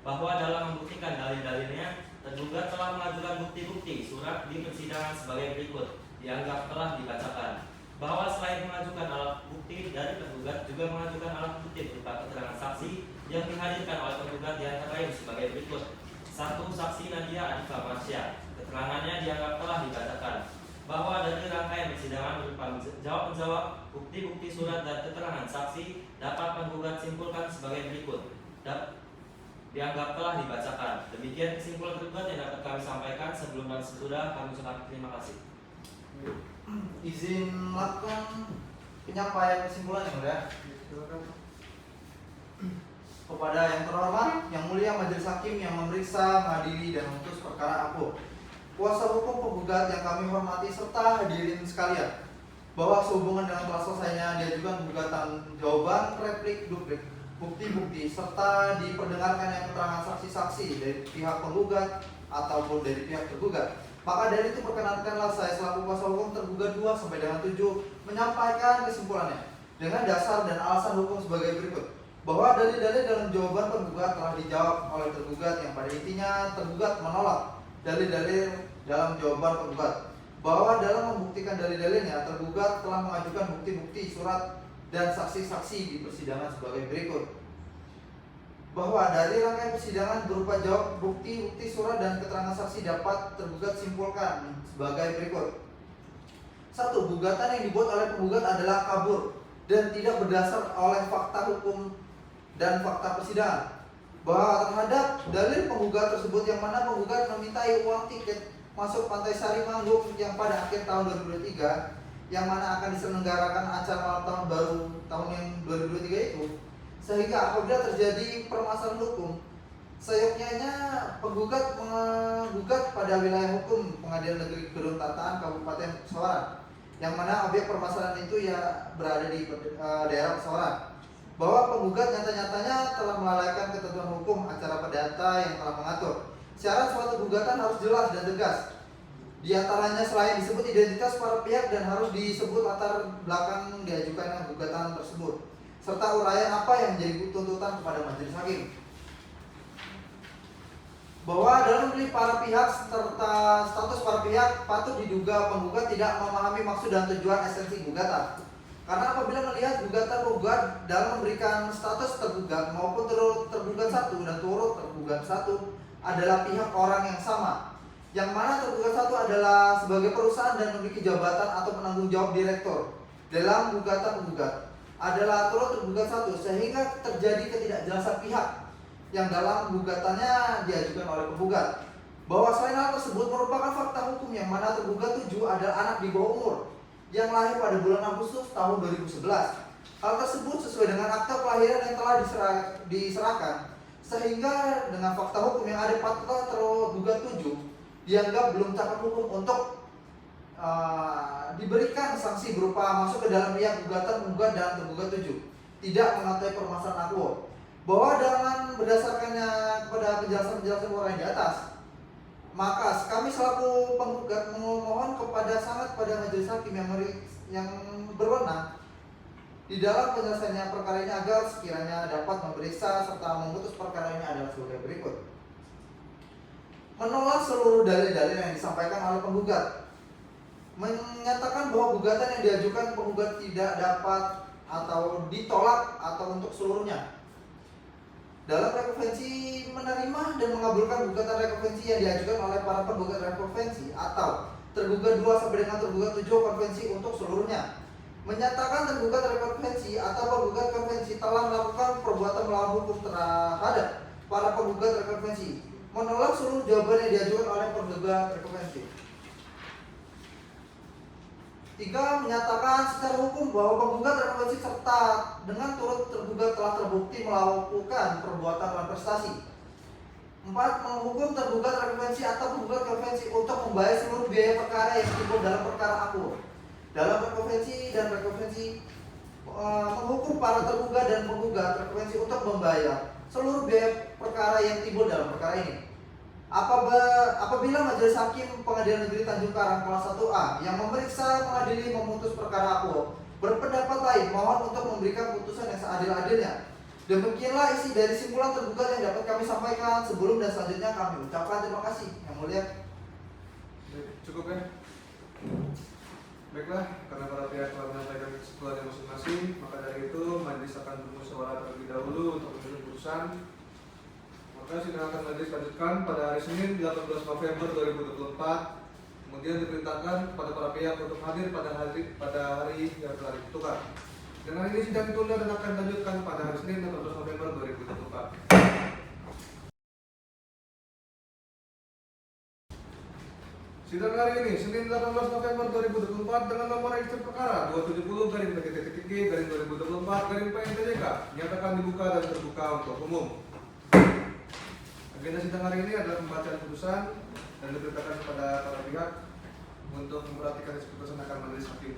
Bahwa dalam membuktikan dalil-dalilnya tergugat telah mengajukan bukti-bukti surat di persidangan sebagai berikut, dianggap telah dibacakan. Bahwa selain mengajukan alat bukti dari tergugat juga mengajukan alat bukti berupa keterangan saksi yang dihadirkan oleh tergugat di antara lain sebagai berikut. 1. Saksi Nadia Adifa Marsya, keterangannya dianggap telah dibacakan. Bahwa dari rangkaian persidangan berupa jawab-menjawab, bukti-bukti surat dan keterangan saksi dapat penggugat simpulkan sebagai berikut. Dianggap telah dibacakan. Demikian kesimpulan tergugat yang dapat kami sampaikan. Sebelum dan sesudah kami ucapkan terima kasih. Izin melakukan penyampaian kesimpulan yang mulia. Silakan. Kepada yang terhormat, yang mulia majelis hakim yang memeriksa, mengadili dan memutus perkara aku, kuasa hukum penggugat yang kami hormati serta hadirin sekalian, bahwa sehubungan dengan telah selesainya diajukan gugatan, jawaban, replik, duplik, bukti-bukti serta diperdengarkannya keterangan saksi-saksi dari pihak penggugat ataupun dari pihak tergugat, maka dari itu perkenankanlah saya selaku kuasa hukum tergugat 2 sampai dengan 7 menyampaikan kesimpulannya dengan dasar dan alasan hukum sebagai berikut. Bahwa dalil-dalil dalam jawaban penggugat telah dijawab oleh tergugat yang pada intinya tergugat menolak dalil-dalil dalam jawaban penggugat. Bahwa dalam membuktikan dalil-dalilnya tergugat telah mengajukan bukti-bukti surat dan saksi-saksi di persidangan sebagai berikut. Bahwa dari rangkaian persidangan berupa jawab, bukti-bukti surat dan keterangan saksi dapat tergugat simpulkan sebagai berikut. 1. Gugatan yang dibuat oleh penggugat adalah kabur dan tidak berdasar oleh fakta hukum dan fakta persidangan. Bahwa terhadap dalil penggugat tersebut yang mana penggugat memintai uang tiket masuk Pantai Sari Manggung yang pada akhir tahun 2023 yang mana akan diselenggarakan acara malam tahun baru tahun yang 2023 itu, sehingga apabila terjadi permasalahan hukum, seyogyanya penggugat menggugat pada wilayah hukum Pengadilan Negeri Gedungtataan Kabupaten Pesawaran, yang mana objek permasalahan itu ya berada di daerah Pesawaran. Bahwa penggugat nyata-nyatanya telah melalaikan ketentuan hukum acara perdata yang telah mengatur syarat suatu gugatan harus jelas dan tegas. Di antaranya selain disebut identitas para pihak dan harus disebut latar belakang diajukan gugatan tersebut, serta uraian apa yang menjadi tuntutan kepada majelis hakim. Bahwa dalam memilih para pihak serta status para pihak patut diduga penggugat tidak memahami maksud dan tujuan esensi gugatan. Karena apabila melihat gugatan penggugat dalam memberikan status tergugat maupun turut tergugat 1 dan turut tergugat 1 adalah pihak orang yang sama, yang mana tergugat 1 adalah sebagai perusahaan dan memiliki jabatan atau penanggung jawab direktur dalam gugatan penggugat adalah turut tergugat 1, sehingga terjadi ketidakjelasan pihak yang dalam gugatannya diajukan oleh penggugat. Bahwa selain hal tersebut merupakan fakta hukum yang mana tergugat 7 adalah anak di bawah umur yang lahir pada bulan Agustus tahun 2011. Hal tersebut sesuai dengan akta kelahiran yang telah diserahkan, sehingga dengan fakta hukum yang ada patutlah tergugat 7 dianggap belum cakap hukum untuk diberikan sanksi berupa masuk ke dalam pihak gugatan, penggugat dan tergugat 7 tidak mengetahui permasalahan akuo, bahwa dengan berdasarkannya kepada penjelasan orang di atas, maka kami selaku penggugat memohon kepada majelis hakim yang berwenang di dalam penyelesaiannya perkara ini agar sekiranya dapat memeriksa serta memutus perkara ini adalah sebagai berikut. Menolak seluruh dalil-dalil yang disampaikan oleh penggugat, menyatakan bahwa gugatan yang diajukan penggugat tidak dapat atau ditolak atau untuk seluruhnya. Dalam rekonvensi menerima dan mengabulkan gugatan rekonvensi yang diajukan oleh para penggugat rekonvensi atau tergugat 2 sampai dengan tergugat 7 konvensi untuk seluruhnya. Menyatakan tergugat rekonvensi atau penggugat konvensi telah melakukan perbuatan melawan hukum terhadap para penggugat rekonvensi. Menolak seluruh jawaban yang diajukan oleh penggugat rekonvensi. 3. Menyatakan secara hukum bahwa penggugat rekonvensi serta dengan turut tergugat telah terbukti melakukan perbuatan melawan prestasi. 4. Menghukum tergugat rekonvensi atau penggugat konvensi untuk membayar seluruh biaya perkara yang timbul dalam perkara akuo. Dalam rekonvensi dan rekonvensi menghukum para tergugat dan penggugat rekonvensi untuk membayar seluruh biaya perkara yang timbul dalam perkara ini. Apabila majelis hakim Pengadilan Negeri Tanjung Karang kelas 1A yang memeriksa, mengadili, memutus perkara akuo berpendapat lain, mohon untuk memberikan putusan yang seadil-adilnya. Demikianlah isi dari simpulan tergugat yang dapat kami sampaikan. Sebelum dan selanjutnya kami ucapkan terima kasih yang mulia. Cukup ya? Baiklah, karena para pihak telah menyampaikan kesimpulannya masing-masing, maka dari itu majelis akan bermusyawarah terlebih dahulu untuk menyusun putusan. Maka sidang akan majelis lanjutkan pada hari Senin 18 November 2024. Kemudian diperintahkan kepada para pihak untuk hadir pada hari yang telah ditentukan. Dengan ini sidang ditunda dan akan dilanjutkan pada hari Senin 18 November 2024. Sidang hari ini, Senin 18 November 2024 dengan nomor register perkara 270-2024-2024-PNTJK nyatakan dibuka dan terbuka untuk umum. Agenda sidang hari ini adalah pembacaan putusan dan diperintahkan kepada para pihak untuk memperhatikan isi putusan akan majelis hakim.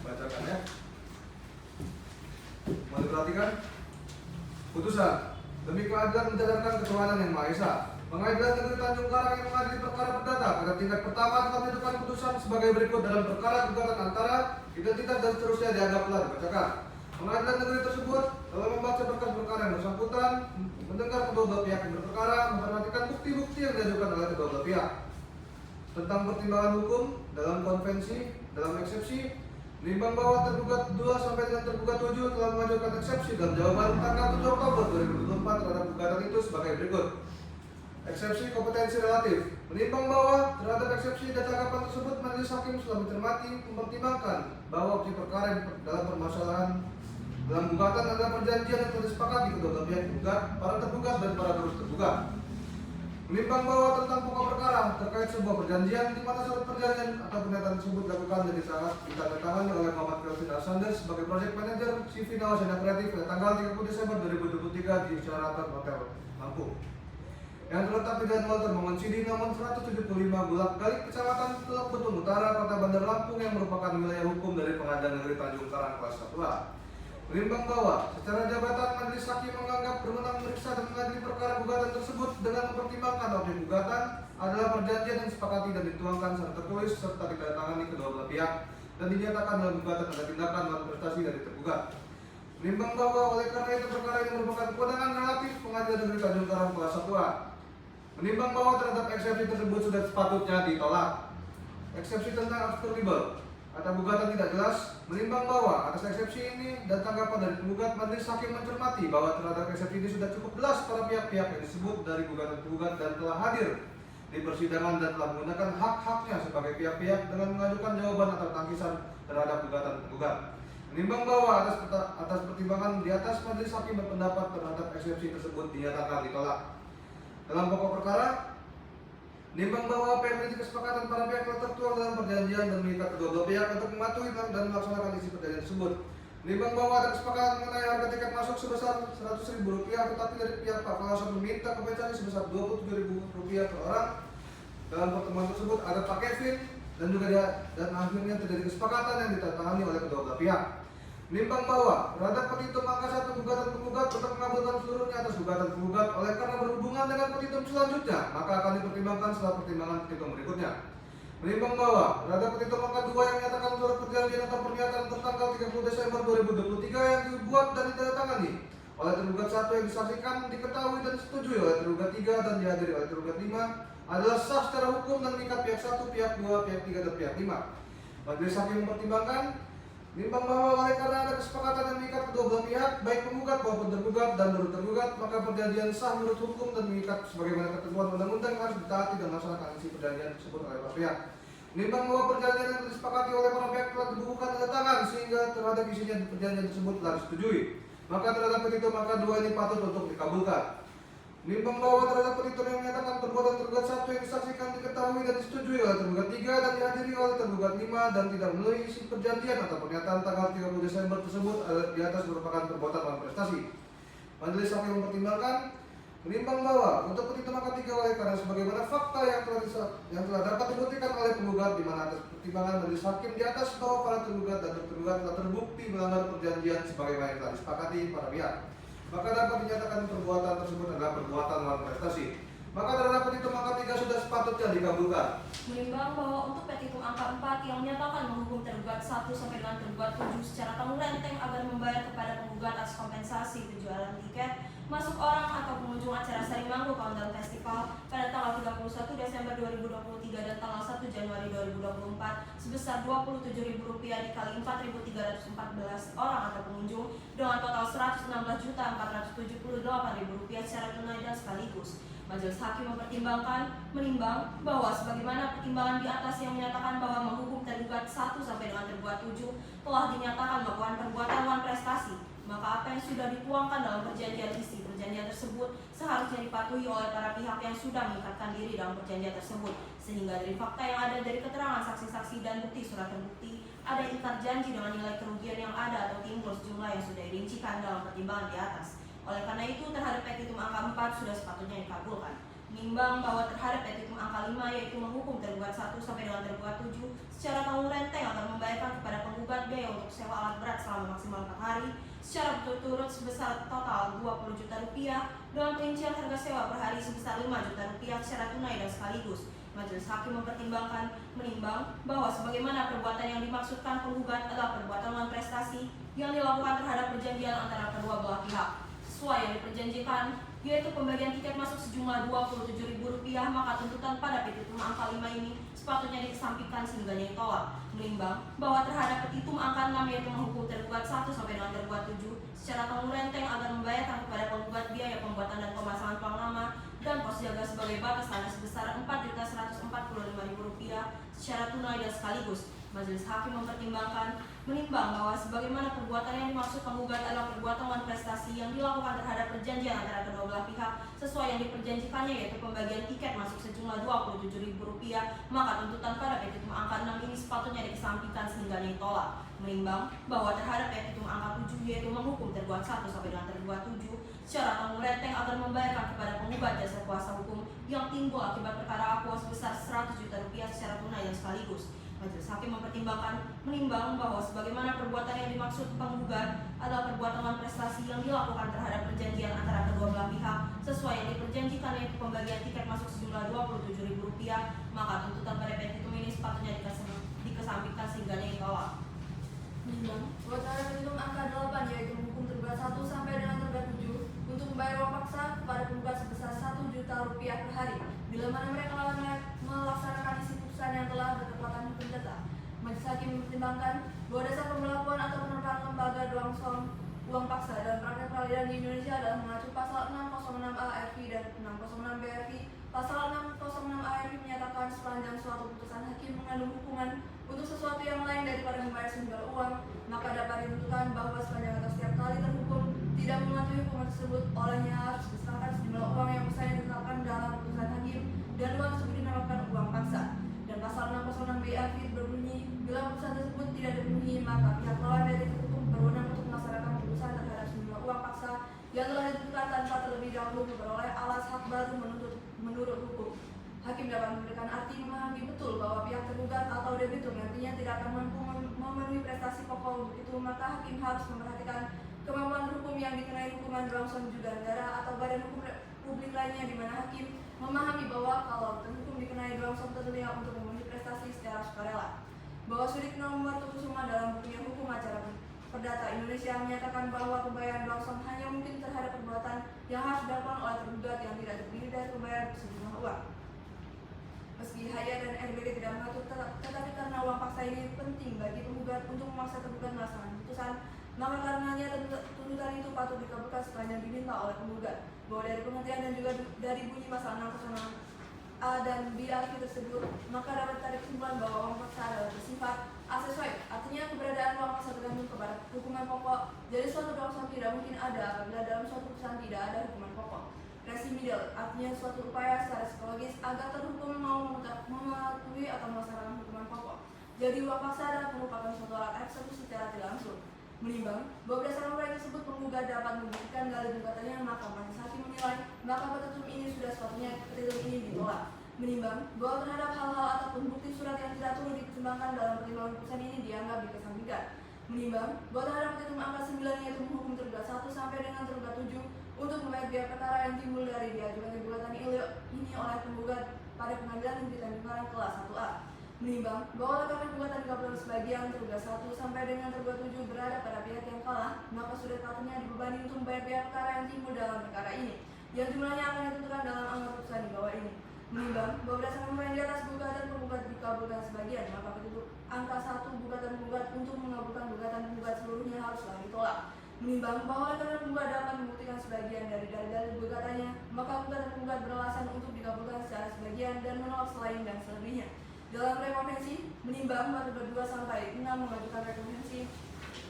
Bacakan ya. Mau diperhatikan? Putusan. Demi keadilan menjalankan ketuhanan yang Maha Esa, Pengadilan Negeri Tanjung Karang yang mengadili perkara perdata pada tingkat pertama telah menentukan putusan sebagai berikut dalam perkara gugatan antara identitas dan seterusnya dianggaplah dibacakan. Pengadilan negeri tersebut telah membaca berkas perkara yang bersangkutan, mendengar kedua belah pihak yang berperkara, memperhatikan bukti-bukti yang diajukan oleh kedua belah pihak tentang pertimbangan hukum dalam konvensi, dalam eksepsi, menimbang bahwa tergugat 2 sampai dengan tergugat 7 telah mengajukan eksepsi dalam jawaban tanggal 7 Oktober 2024 terhadap gugatan itu sebagai berikut. Eksepsi kompetensi relatif, menimbang bahwa terhadap eksepsi dan tanggapan tersebut majelis hakim sudah mencermati mempertimbangkan bahwa objek perkara dalam permasalahan dalam gugatan adalah perjanjian yang telah disepakati kedua belah pihak tergugat, para tergugat dan para terus tergugat. Menimbang bahwa tentang pokok perkara terkait sebuah perjanjian di mana surat perjanjian atau pernyataan tersebut dilakukan dan ditandatangani oleh Muhammad Kelvin Alexander sebagai Project Manager CV Nawacita Kreatif pada tanggal 30 Desember 2023 di Sheraton Hotel Lampung, yang terletak di Jalan Walter Mongoncidi nomor 175 Bulak Galik, Kecamatan Teluk Betung Utara, Kota Bandar Lampung, yang merupakan wilayah hukum dari Pengadilan Negeri Tanjung Karang kelas 1A. Menimbang bahwa secara jabatan majelis hakim menganggap berwenang memeriksa dan mengadili perkara gugatan tersebut dengan mempertimbangkan objek gugatan adalah perjanjian yang disepakati dan dituangkan secara tertulis serta ditandatangani kedua belah pihak dan dinyatakan dalam gugatan ada tindakan melawan prestasi dari tergugat. Menimbang bahwa oleh karena itu perkara ini merupakan kewenangan relatif Pengadilan Negeri Tanjung Karang kelas 1A. Menimbang bahwa terhadap eksepsi tersebut sudah sepatutnya ditolak. Eksepsi tentang absurdibel atau gugatan tidak jelas. Menimbang bahwa atas eksepsi ini dan tanggapan dari penggugat, majelis hakim mencermati bahwa terhadap eksepsi ini sudah cukup jelas para pihak-pihak yang disebut dari gugatan penggugat dan telah hadir di persidangan dan telah menggunakan hak-haknya sebagai pihak-pihak dengan mengajukan jawaban atau tangkisan terhadap gugatan penggugat. Menimbang bahwa atas pertimbangan di atas, majelis hakim berpendapat terhadap eksepsi tersebut dinyatakan ditolak. Dalam pokok perkara, menimbang bahwa apa yang menjadi kesepakatan para pihak telah tertuang dalam perjanjian dan mengikat kedua belah pihak untuk mematuhi dan melaksanakan isi perjanjian tersebut. Menimbang bahwa ada kesepakatan mengenai harga tiket masuk sebesar Rp100.000, tetapi dari pihak Pak Kawasan meminta kompensasi sebesar Rp27.000 per orang. Dalam pertemuan tersebut ada Pak Kevin dan akhirnya terjadi kesepakatan yang ditandatangani oleh kedua belah pihak. Menimbang bahwa terhadap petitum angka 1 gugatan penggugat untuk mengabulkan seluruhnya atas gugatan penggugat oleh karena berhubungan dengan petitum selanjutnya, maka akan dipertimbangkan setelah pertimbangan petitum berikutnya. Menimbang bahwa terhadap petitum angka 2 yang menyatakan surat perjanjian atau pernyataan tertanggal 30 Desember 2023 yang dibuat dan ditandatangani oleh tergugat 1 yang disaksikan, diketahui dan disetujui oleh tergugat 3 dan dihadiri oleh tergugat 5 adalah sah secara hukum dan mengikat pihak 1, pihak 2, pihak 3, dan pihak 5. Majelis Hakim mempertimbangkan menimbang bahwa oleh karena ada kesepakatan yang mengikat kedua belah pihak, baik penggugat maupun tergugat dan menurut tergugat, maka perjanjian sah menurut hukum dan mengikat sebagaimana ketentuan undang-undang harus ditaati dan melaksanakan isi perjanjian tersebut oleh para pihak. Menimbang bahwa perjanjian yang disepakati oleh para pihak telah dibukukan tanda tangan sehingga terhadap isinya di perjanjian tersebut telah disetujui, maka terhadap petitum angka 2 ini patut untuk dikabulkan. Menimbang bahwa terhadap petitum yang menyatakan perbuatan tergugat 1 yang disaksikan, diketahui dan disetujui oleh tergugat 3 dan dihadiri oleh tergugat 5 dan tidak memenuhi isi perjanjian atau pernyataan tanggal 30 Desember tersebut di atas merupakan perbuatan non prestasi. Majelis Hakim mempertimbangkan menimbang bahwa untuk petitum angka 3 oleh karena sebagaimana fakta yang telah dapat dibuktikan oleh penggugat, di mana atas pertimbangan Majelis Hakim di atas bahwa para tergugat dan tergugat telah terbukti melanggar perjanjian sebagaimana yang telah disepakati para pihak, maka dapat dinyatakan perbuatan tersebut adalah perbuatan non prestasi. Maka terhadap petitum angka 3 sudah sepatutnya dikabulkan. Menimbang bahwa untuk petitum angka 4 yang menyatakan menghukum tergugat 1 sampai dengan tergugat 7 secara tanggung renteng agar membayar kepada penggugat atas kompensasi penjualan tiket masuk orang atau pengunjung acara Sari Manggu Countdown Festival pada tanggal 31 Desember 2023 dan tanggal 1 Januari 2024 sebesar Rp27.000 dikali 4.314 orang atau pengunjung dengan total Rp116.478.000 secara tunai dan sekaligus. Majelis Hakim menimbang bahwa sebagaimana pertimbangan di atas yang menyatakan bahwa menghukum tergugat 1 sampai dengan tergugat 7 telah dinyatakan melakukan perbuatan non prestasi, maka apa yang sudah dituangkan dalam perjanjian isi perjanjian tersebut seharusnya dipatuhi oleh para pihak yang sudah mengikatkan diri dalam perjanjian tersebut, sehingga dari fakta yang ada dari keterangan saksi-saksi dan bukti surat terbukti ada ikrar janji dengan nilai kerugian yang ada atau timbul sejumlah yang sudah dirincikan dalam pertimbangan di atas. Oleh karena itu, terhadap petitum angka 4 sudah sepatutnya dikabulkan. Menimbang bahwa terhadap petitum angka 5 yaitu menghukum tergugat 1 sampai dengan tergugat 7 secara tanggung renteng akan membayarkan kepada penggugat biaya untuk sewa alat berat selama maksimal 4 hari secara berturut-turut sebesar total Rp20 juta dengan perincian harga sewa per hari sebesar Rp5 juta secara tunai dan sekaligus. Majelis Hakim menimbang bahwa sebagaimana perbuatan yang dimaksudkan penggugat adalah perbuatan non prestasi yang dilakukan terhadap perjanjian antara kedua belah pihak sesuai yang diperjanjikan, yaitu pembagian tiket masuk sejumlah Rp27.000, maka tuntutan pada petitum angka 5 ini sepatutnya dikesampingkan sehingga ditolak. Menimbang bahwa terhadap petitum angka 6 yaitu menghukum tergugat 1 sampai dengan tergugat 7 secara tanggung renteng agar membayarkan kepada penggugat biaya pembuatan dan pemasangan palang nama dan pos jaga sebagai batas tanah sebesar Rp4.145.000 secara tunai dan sekaligus. Majelis Hakim menimbang bahwa sebagaimana perbuatan yang dimaksud penggugat adalah perbuatan non prestasi yang dilakukan terhadap perjanjian antara kedua belah pihak sesuai yang diperjanjikannya yaitu pembagian tiket masuk sejumlah Rp27.000, maka tuntutan pada petitum angka 6 ini sepatutnya dikesampingkan sehingga ditolak. Menimbang bahwa terhadap petitum angka 7 yaitu menghukum tergugat 1 sampai dengan tergugat 7 secara tanggung renteng agar membayarkan kepada penggugat jasa kuasa hukum yang timbul akibat perkara akuo sebesar Rp100 juta secara tunai dan sekaligus. Majelis Hakim menimbang bahwa sebagaimana perbuatan yang dimaksud penggugat adalah perbuatan non prestasi yang dilakukan terhadap perjanjian antara kedua belah pihak sesuai yang diperjanjikan yaitu pembagian tiket masuk sejumlah Rp27.000, maka tuntutan pada petitum ini sepatutnya dikesampingkan sehingga ditolak. Menimbang bahwa terhadap petitum angka 8 yaitu menghukum tergugat 1 sampai dengan tergugat 7 untuk membayar uang paksa kepada penggugat sebesar Rp1 juta per hari bila mana mereka melaksanakan isi putusan yang telah berkekuatan hukum tetap. Majelis Hakim mempertimbangkan bahwa dasar pemberlakuan atau penerapan lembaga uang paksa dan praktek peradilan di Indonesia adalah mengacu pasal 606A RV dan 606B RV. Pasal 606A RV menyatakan sepanjang suatu putusan hakim mengandung hukuman untuk sesuatu yang lain daripada membayar sejumlah uang, maka dapat ditentukan bahwa sepanjang atau setiap kali terhukum tidak mematuhi hukuman tersebut, olehnya harus diserahkan sejumlah uang yang misalnya ditetapkan dalam putusan hakim dan uang tersebut dinamakan uang paksa. Dan pasal 606B RV berbunyi, bila putusan tersebut tidak dipenuhi, maka pihak lawan dari terhukum berwenang untuk melaksanakan putusan terhadap sejumlah uang paksa yang telah ditentukan tanpa terlebih dahulu memperoleh alas hak baru menurut hukum. Hakim dapat memberikan arti memahami betul bahwa pihak tergugat atau debitur nantinya tidak akan mampu memenuhi prestasi pokok. Untuk itu, maka hakim harus memperhatikan kemampuan hukum yang dikenai hukuman berlangsung juga negara atau badan hukum publik lainnya, di mana hakim memahami bahwa kalau terhukum dikenai berlangsung tentunya untuk memenuhi prestasi secara sukarela. Bahwa Sudik nomor Tukusuma dalam bukunya Hukum Acara Perdata Indonesia menyatakan bahwa pembayaran berlangsung hanya mungkin terhadap perbuatan yang harus dilakukan oleh tergugat yang tidak terdiri dari pembayaran sejumlah uang. Meski Hayat dan RBD tidak mengatur, tetapi karena uang paksa ini penting bagi penggugat untuk memaksa tergugat melaksanakan putusan, maka karenanya tuntutan itu patut dikabulkan sepanjang diminta oleh penggugat. Bahwa dari pengertian dan juga dari bunyi pasal 606 A dan B alfi tersebut, maka dapat ditarik kesimpulan bahwa uang paksa adalah bersifat aksesoris. Artinya keberadaan uang paksa tergantung kepada hukuman pokok. Jadi suatu berlangsung tidak mungkin ada apabila dalam suatu putusan tidak ada hukuman pokok. Resimidal artinya suatu upaya secara psikologis agar terhukum mau mematuhi atau melaksanakan hukuman pokok. Jadi uang paksa adalah merupakan suatu alat eksekusi secara tidak langsung. Menimbang bahwa berdasarkan proyek tersebut penggugat dapat membuktikan dalil gugatannya, maka majelis hakim menilai maka petitum ini sudah sepatutnya petitum ini ditolak. Menimbang bahwa terhadap hal-hal ataupun bukti surat yang tidak turut dipertimbangkan dalam pertimbangan putusan ini dianggap dikesampingkan. Menimbang bahwa terhadap petitum angka 9 yaitu menghukum tergugat 1 sampai dengan tergugat 7 untuk membayar biaya perkara yang timbul dari diajukan gugatan ini oleh penggugat pada pengadilan negeri Tanjung Karang kelas 1A. Menimbang bahwa karena gugatan dikabulkan sebagian tergugat 1 sampai dengan tergugat 7 berada pada pihak yang kalah, maka sudah patutnya dibebani untuk membayar biaya perkara yang timbul dalam perkara ini, yang jumlahnya akan ditentukan dalam angka putusan di bawah ini. Menimbang bahwa berdasarkan poin di atas gugatan penggugat dikabulkan sebagian, maka petitum angka 1 gugatan penggugat untuk mengabulkan gugatan penggugat seluruhnya haruslah ditolak. Menimbang bahwa karena penggugat dapat membuktikan sebagian dari dalil gugatannya, maka gugatan penggugat beralasan untuk dikabulkan secara sebagian dan menolak selain dan selebihnya. Dalam rekonvensi, menimbang bahwa 2 sampai 6 mengajukan rekonvensi,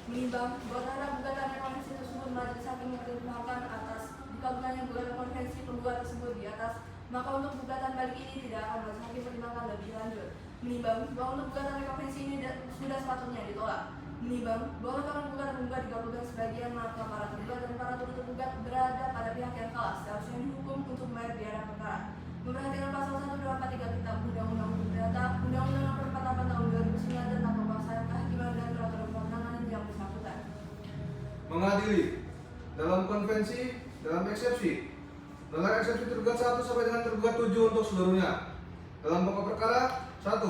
menimbang bahwa terhadap gugatan rekonvensi tersebut majelis hakim mempertimbangkan atas dikabulkannya gugatan konvensi penggugat tersebut di atas, maka untuk gugatan balik ini tidak akan majelis hakim pertimbangkan lebih lanjut. Menimbang bahwa untuk gugatan rekonvensi ini sudah sepatutnya ditolak. Menimbang bahwa karena gugatan penggugat dikabulkan sebagian, maka para tergugat dan para turut tergugat berada pada pihak yang kalah seharusnya dihukum untuk membayar biaya perkara. Memperhatikan pasal 123 Kitab Undang-Undang Hukum Perdata, Undang-Undang Nomor 48 Tahun 2009 tentang Kekuasaan Kehakiman dan Peraturan Perundangan yang bersangkutan. Mengadili dalam konvensi, dalam eksepsi, menolak eksepsi tergugat 1 sampai dengan tergugat 7 untuk seluruhnya. Dalam pokok perkara, 1.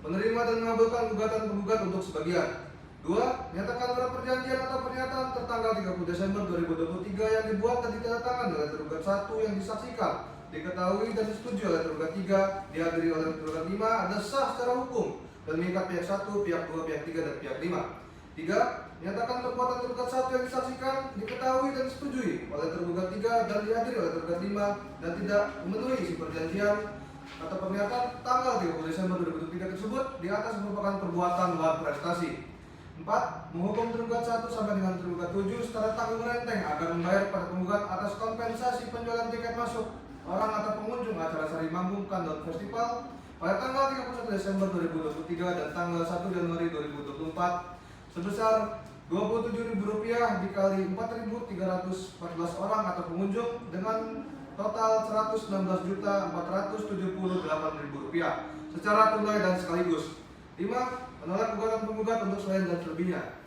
Menerima dan mengabulkan gugatan penggugat untuk sebagian. 2. Menyatakan surat perjanjian atau pernyataan tertanggal 30 Desember 2023 yang dibuat dan ditandatangani oleh tergugat 1 yang disaksikan, diketahui dan disetujui oleh tergugat 3, dihadiri oleh tergugat 5 adalah sah secara hukum dan mengikat pihak 1, pihak 2, pihak 3, dan pihak 5. 3. Menyatakan perbuatan tergugat 1 yang disaksikan, diketahui dan disetujui oleh tergugat 3 dan dihadiri oleh tergugat 5 dan tidak memenuhi isi perjanjian atau pernyataan tanggal 30 Desember 2023 tersebut di atas merupakan perbuatan luar prestasi. 4. Menghukum tergugat 1 sampai dengan tergugat 7 secara tanggung renteng agar membayar pada penggugat atas kompensasi penjualan tiket masuk orang atau pengunjung acara Sari Manggung Countdown Festival pada tanggal 31 Desember 2023 dan tanggal 1 Januari 2024 sebesar Rp27.000 dikali 4.314 orang atau pengunjung dengan total Rp116.478.000 secara tunai dan sekaligus. 5. Menolak gugatan penggugat untuk selain dan selebihnya.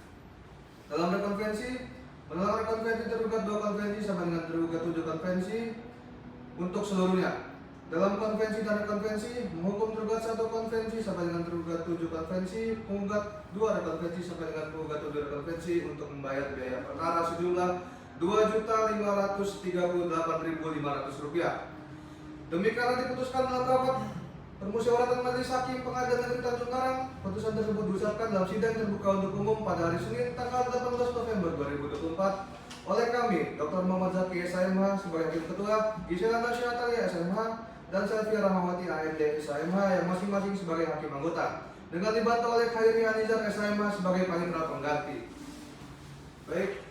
Dalam rekonvensi, menolak rekonvensi tergugat 2 konvensi sama dengan tergugat 7 konvensi untuk seluruhnya. Dalam konvensi dan rekonvensi, menghukum tergugat 1 konvensi sampai dengan tergugat 7 konvensi, penggugat 2 rekonvensi sampai dengan penggugat 7 rekonvensi untuk membayar biaya perkara sejumlah Rp2.538.500. Demikianlah diputuskan dalam rapat permusyawaratan Majelis Hakim Pengadilan Negeri Tanjung Karang. Putusan tersebut diucapkan dalam sidang terbuka untuk umum pada hari Senin tanggal 18 November 2024 oleh kami, Dr. Muhammad Zaki SMH sebagai Hakim Ketua, Gisela Nasya Natalia SMH, dan Selvia Rahmawati AMD SMH yang masing-masing sebagai Hakim Anggota, dengan dibantu oleh Khairi Anizar SMH sebagai Panitera Pengganti. Baik,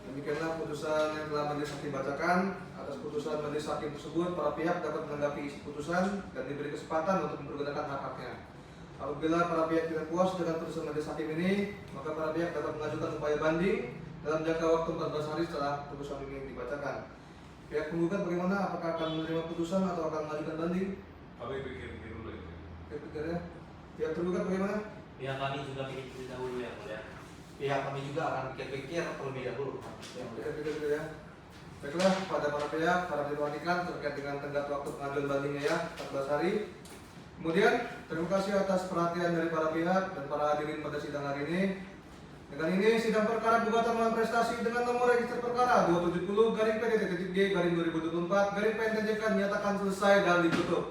demikianlah putusan yang telah Majelis Hakim bacakan. Atas putusan Majelis Hakim tersebut, para pihak dapat menanggapi isi putusan dan diberi kesempatan untuk mempergunakan hak-haknya. Apabila para pihak tidak puas dengan putusan Majelis Hakim ini, maka para pihak dapat mengajukan upaya banding dalam jangka waktu 14 hari setelah putusan ini dibacakan. Pihak penggugat bagaimana? Apakah akan menerima putusan atau akan mengajukan banding? Kami pikir-pikir dulu itu. Pikir ya. Pihak tergugat bagaimana? Pihak kami juga pikir dahulu yang mulia. Pihak kami juga akan pikir-pikir terlebih dahulu. Yang mulia. Pikir ya. Baiklah, pada para pihak, para diperhatikan terkait dengan tenggat waktu pengajuan bandingnya ya, 14 hari. Kemudian, terima kasih atas perhatian dari para pihak dan para hadirin pada sidang hari ini. Dengan ini, sidang perkara gugatan melawan prestasi dengan nomor register perkara 270 garing PDT-G garing 2024 garing PNTJK dinyatakan selesai dan ditutup.